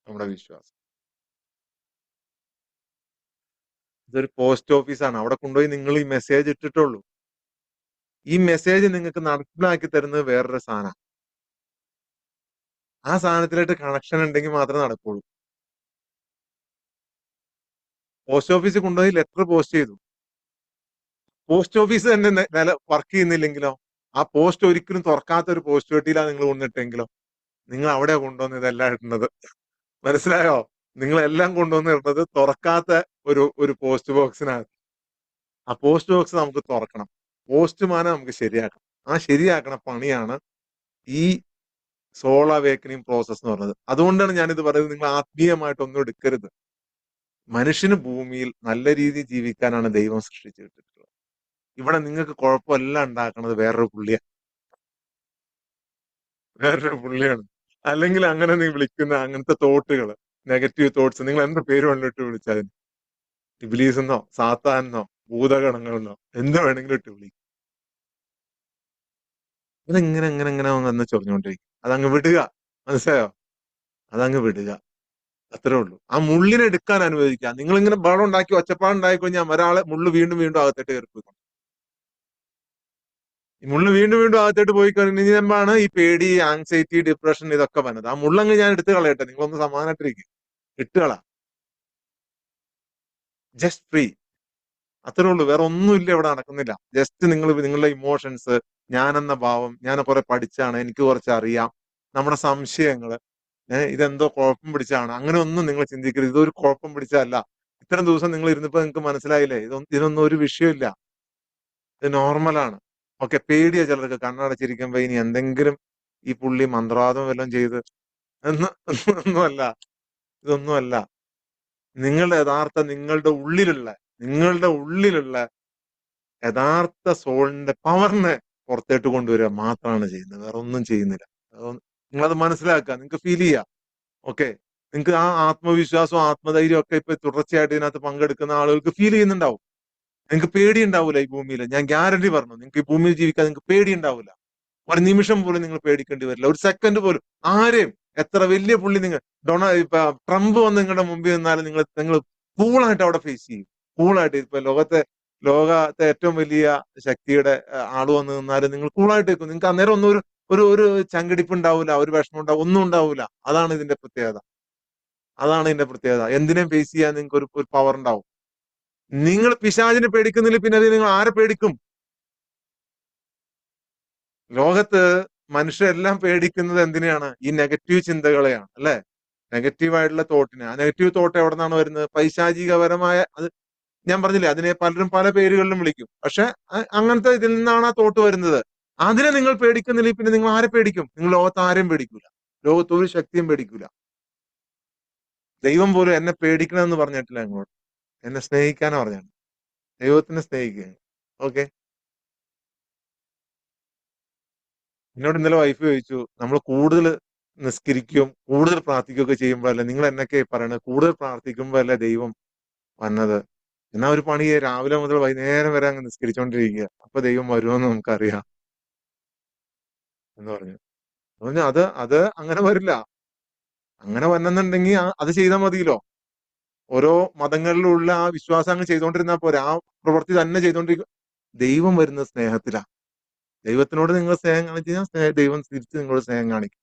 നമ്മുടെ വിശ്വാസം. ഇതൊരു പോസ്റ്റ് ഓഫീസാണ്, അവിടെ കൊണ്ടുപോയി നിങ്ങൾ ഈ മെസ്സേജ് ഇട്ടിട്ടുള്ളൂ. ഈ മെസ്സേജ് നിങ്ങൾക്ക് നടപ്പിലാക്കി തരുന്നത് വേറൊരു സാധനം. ആ സാധനത്തിലായിട്ട് കണക്ഷൻ ഉണ്ടെങ്കിൽ മാത്രമേ നടക്കുള്ളൂ. പോസ്റ്റ് ഓഫീസിൽ കൊണ്ടുപോയി ലെറ്റർ പോസ്റ്റ് ചെയ്തു, പോസ്റ്റ് ഓഫീസ് തന്നെ വർക്ക് ചെയ്യുന്നില്ലെങ്കിലോ? ആ പോസ്റ്റ് ഒരിക്കലും തുറക്കാത്ത ഒരു പോസ്റ്റ് പെട്ടിയിലാണ് നിങ്ങൾ കൊണ്ടിട്ടെങ്കിലോ? നിങ്ങൾ അവിടെ കൊണ്ടുവന്ന് ഇതെല്ലാം ഇടുന്നത്, മനസ്സിലായോ? നിങ്ങളെല്ലാം കൊണ്ടുവന്ന് ഇടുന്നത് തുറക്കാത്ത ഒരു പോസ്റ്റ് ബോക്സിനകത്ത്. ആ പോസ്റ്റ് ബോക്സ് നമുക്ക് തുറക്കണം, പോസ്റ്റ്മാനെ നമുക്ക് ശരിയാക്കണം. ആ ശരിയാക്കണ പണിയാണ് ഈ സോൾ അവേക്കനിങ് പ്രോസസ് എന്ന് പറയുന്നത്. അതുകൊണ്ടാണ് ഞാനിത് പറയുന്നത്, നിങ്ങൾ ആത്മീയമായിട്ടൊന്നും എടുക്കരുത്. മനുഷ്യന് ഭൂമിയിൽ നല്ല രീതിയിൽ ജീവിക്കാനാണ് ദൈവം സൃഷ്ടിച്ചിട്ടുള്ളത്. ഇവിടെ നിങ്ങൾക്ക് കുഴപ്പമെല്ലാം ഉണ്ടാക്കുന്നത് വേറൊരു പുള്ളിയാണ്. അല്ലെങ്കിൽ അങ്ങനെ നീ വിളിക്കുന്ന അങ്ങനത്തെ തോട്ടുകള്, നെഗറ്റീവ് തോട്ട്സ്, നിങ്ങൾ എന്ത് പേര് കൊണ്ടിട്ട് വിളിച്ചാലും, ഇബ്ലീസെന്നോ സാത്താനെന്നോ ഭൂതഗണങ്ങളെന്നോ എന്ത് വേണമെങ്കിലും ഇട്ട് വിളിക്കും. അതിങ്ങനെ ഇങ്ങനെ ഇങ്ങനെ വന്ന് ചൊറിഞ്ഞുകൊണ്ടിരിക്കും. അതങ്ങ് വിടുക. മനസ്സിലായോ? അതങ്ങ് വിടുക. അത്രേ ഉള്ളൂ. ആ മുള്ളിനെ എടുക്കാൻ അനുവദിക്കുക. നിങ്ങളിങ്ങനെ ബഹളം ഉണ്ടാക്കി ഒച്ചപ്പാട് ഉണ്ടാക്കി കഴിഞ്ഞാൽ ഒരാളെ മുള്ള് വീണ്ടും വീണ്ടും അകത്തേട്ട് കയറിപ്പോയി. ഈ മുള്ള് വീണ്ടും വീണ്ടും അകത്തേട്ട് പോയി കഴിയുമ്പോഴാണ് ഈ പേടി, ആങ്സൈറ്റി, ഡിപ്രഷൻ ഇതൊക്കെ വന്നത്. ആ മുള്ളങ്ങ് ഞാൻ എടുത്ത് കളയട്ടെ. നിങ്ങളൊന്ന് സമാധാനമായിട്ടിരിക്കും. ഇട്ടുകള. Just free. അത്രേ ഉള്ളൂ. വേറെ ഒന്നുമില്ല ഇവിടെ നടക്കുന്നില്ല. ജസ്റ്റ് നിങ്ങളുടെ ഇമോഷൻസ്, ഞാനെന്ന ഭാവം, ഞാൻ കുറെ പഠിച്ചാണ്, എനിക്ക് കുറച്ച് അറിയാം, നമ്മുടെ സംശയങ്ങള്, ഇതെന്തോ കുഴപ്പം പിടിച്ചാണ്, അങ്ങനെ ഒന്നും നിങ്ങൾ ചിന്തിക്കരുത്. ഇതൊരു കുഴപ്പം പിടിച്ചതല്ല. ഇത്രയും ദിവസം നിങ്ങൾ ഇരുന്നപ്പോ നിങ്ങൾക്ക് മനസ്സിലായില്ലേ, ഇതിനൊന്നും ഒരു വിഷയമില്ല. ഇത് നോർമലാണ്. ഓക്കെ, പേടിയാ ചിലർക്ക് കണ്ണടച്ചിരിക്കുമ്പോ ഇനി എന്തെങ്കിലും ഈ പുള്ളി മന്ത്രവാദം വല്ലതും ചെയ്ത് എന്ന് ഒന്നുമല്ല. ഇതൊന്നുമല്ല. നിങ്ങളുടെ യഥാർത്ഥ നിങ്ങളുടെ ഉള്ളിലുള്ള യഥാർത്ഥ സോളിന്റെ പവറിനെ പുറത്തേട്ട് കൊണ്ടുവരിക മാത്രമാണ് ചെയ്യുന്നത്. വേറെ ഒന്നും ചെയ്യുന്നില്ല. നിങ്ങളത് മനസ്സിലാക്കുക. നിങ്ങൾക്ക് ഫീൽ ചെയ്യുക. ഓക്കെ, നിങ്ങൾക്ക് ആ ആത്മവിശ്വാസവും ആത്മധൈര്യവും ഒക്കെ ഇപ്പൊ തുടർച്ചയായിട്ട് ഇതിനകത്ത് പങ്കെടുക്കുന്ന ആളുകൾക്ക് ഫീൽ ചെയ്യുന്നുണ്ടാവും. നിങ്ങൾക്ക് പേടി ഉണ്ടാവില്ല ഈ ഭൂമിയിൽ. ഞാൻ ഗ്യാരണ്ടി പറഞ്ഞു, നിങ്ങൾക്ക് ഈ ഭൂമിയിൽ ജീവിക്കാൻ നിങ്ങൾക്ക് പേടി ഉണ്ടാവില്ല. ഒരു നിമിഷം പോലും നിങ്ങൾ പേടിക്കേണ്ടി വരില്ല. ഒരു സെക്കൻഡ് പോലും ആരെയും, എത്ര വലിയ പുള്ളി നിങ്ങൾ ഇപ്പൊ ട്രംപ് വന്ന് നിങ്ങളുടെ മുമ്പിൽ നിന്നാലും നിങ്ങൾ കൂളായിട്ട് അവിടെ ഫേസ് ചെയ്യും. കൂളായിട്ട്. ഇപ്പൊ ലോകത്തെ ഏറ്റവും വലിയ ശക്തിയുടെ ആള് വന്ന് നിന്നാലും നിങ്ങൾ കൂളായിട്ട് നിൽക്കും. നിങ്ങൾക്ക് അന്നേരം ഒന്നും ഒരു ചങ്കിടിപ്പ് ഉണ്ടാവില്ല, ഒരു വിഷമം ഉണ്ടാവും, ഒന്നും ഉണ്ടാവില്ല. അതാണ് ഇതിന്റെ പ്രത്യേകത. എന്തിനേം ഫേസ് ചെയ്യാൻ നിങ്ങൾക്ക് ഒരു പവർ ഉണ്ടാവും. നിങ്ങൾ പിശാചിനെ പേടിക്കുന്നില്ല, പിന്നെ അത് നിങ്ങൾ ആരെ പേടിക്കും? ലോകത്ത് മനുഷ്യരെല്ലാം പേടിക്കുന്നത് എന്തിനെയാണ്? ഈ നെഗറ്റീവ് ചിന്തകളെയാണ്, അല്ലെ? നെഗറ്റീവ് ആയിട്ടുള്ള തോട്ടിനെ. ആ നെഗറ്റീവ് തോട്ട് എവിടെ നിന്നാണ് വരുന്നത്? പൈശാചികപരമായ, അത് ഞാൻ പറഞ്ഞില്ലേ, അതിനെ പലരും പല പേരുകളിലും വിളിക്കും. പക്ഷെ അങ്ങനത്തെ ഇതിൽ നിന്നാണ് ആ തോട്ട് വരുന്നത്. അതിനെ നിങ്ങൾ പേടിക്കുന്നില്ല, പിന്നെ നിങ്ങൾ ആരെ പേടിക്കും? നിങ്ങൾ ലോകത്ത് ആരെയും പേടിക്കൂല. ലോകത്ത് ഒരു ശക്തിയും പേടിക്കൂല. ദൈവം പോലും എന്നെ പേടിക്കണമെന്ന് പറഞ്ഞിട്ടില്ല നിങ്ങളോട്. എന്നെ സ്നേഹിക്കാനാ പറഞ്ഞത്. ദൈവത്തിനെ സ്നേഹിക്കുക. ഓക്കെ. എന്നോട് ഇന്നലെ വൈഫ് ചോദിച്ചു, നമ്മൾ കൂടുതൽ നിസ്കരിക്കുകയും കൂടുതൽ പ്രാർത്ഥിക്കുകയൊക്കെ ചെയ്യുമ്പോഴല്ലേ, നിങ്ങൾ എന്നൊക്കെ പറയണത്, കൂടുതൽ പ്രാർത്ഥിക്കുമ്പോഴല്ലേ ദൈവം വന്നത്? എന്നാ ഒരു പണിയെ, രാവിലെ മുതൽ വൈകുന്നേരം വരെ അങ്ങ് നിസ്കരിച്ചോണ്ടിരിക്കുക, അപ്പൊ ദൈവം വരുമെന്ന് നമുക്കറിയാം എന്ന് പറഞ്ഞു. അത് അത് അങ്ങനെ വരില്ല. അങ്ങനെ വന്നെന്നുണ്ടെങ്കിൽ അത് ചെയ്താൽ മതിയല്ലോ. ഓരോ മതങ്ങളിലുള്ള ആ വിശ്വാസം അങ്ങ് ചെയ്തുകൊണ്ടിരുന്നാൽ പോരെ. ആ പ്രവൃത്തി തന്നെ ചെയ്തുകൊണ്ടിരിക്കും. ദൈവം വരുന്ന സ്നേഹത്തിലാ. ദൈവത്തിനോട് നിങ്ങൾ സ്നേഹം കാണിച്ചു കഴിഞ്ഞാൽ ദൈവം തിരിച്ച് നിങ്ങളോട് സ്നേഹം കാണിക്കും.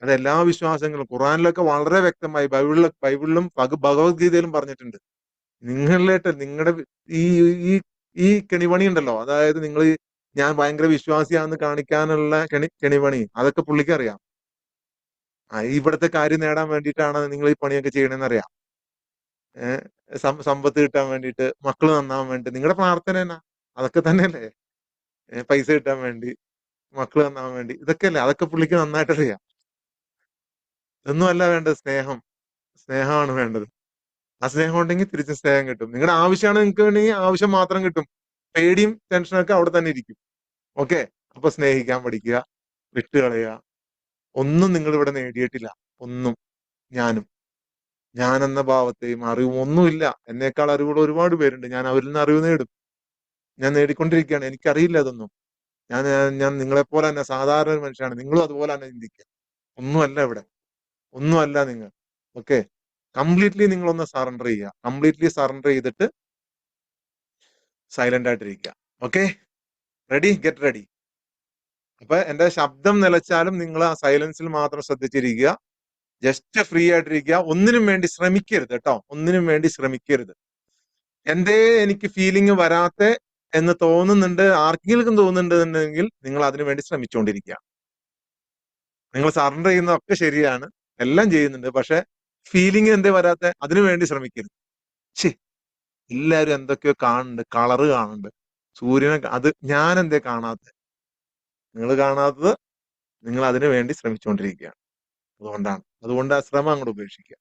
അത് എല്ലാ വിശ്വാസങ്ങളും ഖുറാനിലൊക്കെ വളരെ വ്യക്തമായി, ബൈബിളിലും ഭഗവത്ഗീതയിലും പറഞ്ഞിട്ടുണ്ട്. നിങ്ങളുടെ ഈ ഈ ഈ കെണിപണി ഉണ്ടല്ലോ, അതായത് ഞാൻ ഭയങ്കര വിശ്വാസിയാണെന്ന് കാണിക്കാനുള്ള കെണിപണി, അതൊക്കെ പുള്ളിക്കറിയാം. ഇവിടുത്തെ കാര്യം നേടാൻ വേണ്ടിയിട്ടാണ് നിങ്ങൾ ഈ പണിയൊക്കെ ചെയ്യണമെന്ന് അറിയാം. സമ്പത്ത് കിട്ടാൻ വേണ്ടിയിട്ട്, മക്കള് നന്നാവാൻ വേണ്ടി, നിങ്ങളുടെ പ്രാർത്ഥന എന്നാ അതൊക്കെ തന്നെയല്ലേ? പൈസ കിട്ടാൻ വേണ്ടി, മക്കള് നന്നാവാൻ വേണ്ടി, ഇതൊക്കെയല്ലേ? അതൊക്കെ പുള്ളിക്ക് നന്നായിട്ടറിയാം. ഇതൊന്നും അല്ല വേണ്ടത്. സ്നേഹമാണ് വേണ്ടത്. ആ സ്നേഹം ഉണ്ടെങ്കിൽ തിരിച്ച് സ്നേഹം കിട്ടും. നിങ്ങളുടെ ആവശ്യമാണ് നിങ്ങൾക്ക് വേണമെങ്കിൽ ആവശ്യം മാത്രം കിട്ടും. പേടിയും ടെൻഷനൊക്കെ അവിടെ തന്നെ ഇരിക്കും. ഓക്കെ. അപ്പൊ സ്നേഹിക്കാൻ പഠിക്കുക, വിട്ടുകളയുക. ഒന്നും നിങ്ങൾ ഇവിടെ നേടിയിട്ടില്ല. ഒന്നും. ഞാനെന്ന ഭാവത്തെയും അറിവും ഒന്നുമില്ല. എന്നേക്കാൾ അറിവുള്ള ഒരുപാട് പേരുണ്ട്. ഞാൻ അവരിൽ നിന്ന് അറിവ് നേടും. ഞാൻ നേടിക്കൊണ്ടിരിക്കുകയാണ്. എനിക്കറിയില്ല അതൊന്നും. ഞാൻ ഞാൻ നിങ്ങളെപ്പോലെ തന്നെ സാധാരണ ഒരു മനുഷ്യനാണ്. നിങ്ങളും അതുപോലെ തന്നെ ചിന്തിക്കുക. ഒന്നുമല്ല ഇവിടെ. ഒന്നുമല്ല നിങ്ങൾ. ഓക്കെ. കംപ്ലീറ്റ്ലി നിങ്ങളൊന്ന് സറണ്ടർ ചെയ്യുക. കംപ്ലീറ്റ്ലി സറണ്ടർ ചെയ്തിട്ട് സൈലന്റ് ആയിട്ടിരിക്കുക. ഓക്കെ. റെഡി? Get ready. അപ്പൊ എന്റെ ശബ്ദം നിലച്ചാലും നിങ്ങൾ ആ സൈലൻസിൽ മാത്രം ശ്രദ്ധിച്ചിരിക്കുക. ജസ്റ്റ് ഫ്രീ ആയിട്ടിരിക്കുക. ഒന്നിനും വേണ്ടി ശ്രമിക്കരുത് കേട്ടോ. ഒന്നിനും വേണ്ടി ശ്രമിക്കരുത്. എന്തേ എനിക്ക് ഫീലിംഗ് വരാത്ത എന്ന് തോന്നുന്നുണ്ട്, ആർക്കെങ്കിലും തോന്നുന്നുണ്ടെന്നുണ്ടെങ്കിൽ നിങ്ങൾ അതിനു വേണ്ടി ശ്രമിച്ചുകൊണ്ടിരിക്കുക. നിങ്ങൾ സറണ്ടർ ചെയ്യുന്നതൊക്കെ ശരിയാണ്, എല്ലാം ചെയ്യുന്നുണ്ട്. പക്ഷെ ഫീലിംഗ് എന്തേ വരാത്ത, അതിനു വേണ്ടി ശ്രമിക്കരുത്. ശരി, എല്ലാവരും എന്തൊക്കെയോ കാണുന്നുണ്ട്, കളറ് കാണുന്നുണ്ട്, സൂര്യനെ അത് ഞാൻ എന്തേ കാണാത്ത? നിങ്ങൾ കാണാത്തത് നിങ്ങൾ അതിനു വേണ്ടി ശ്രമിച്ചുകൊണ്ടിരിക്കുകയാണ്. അതുകൊണ്ട് ആ ശ്രമം അങ്ങോട്ട് ഉപേക്ഷിക്കുക.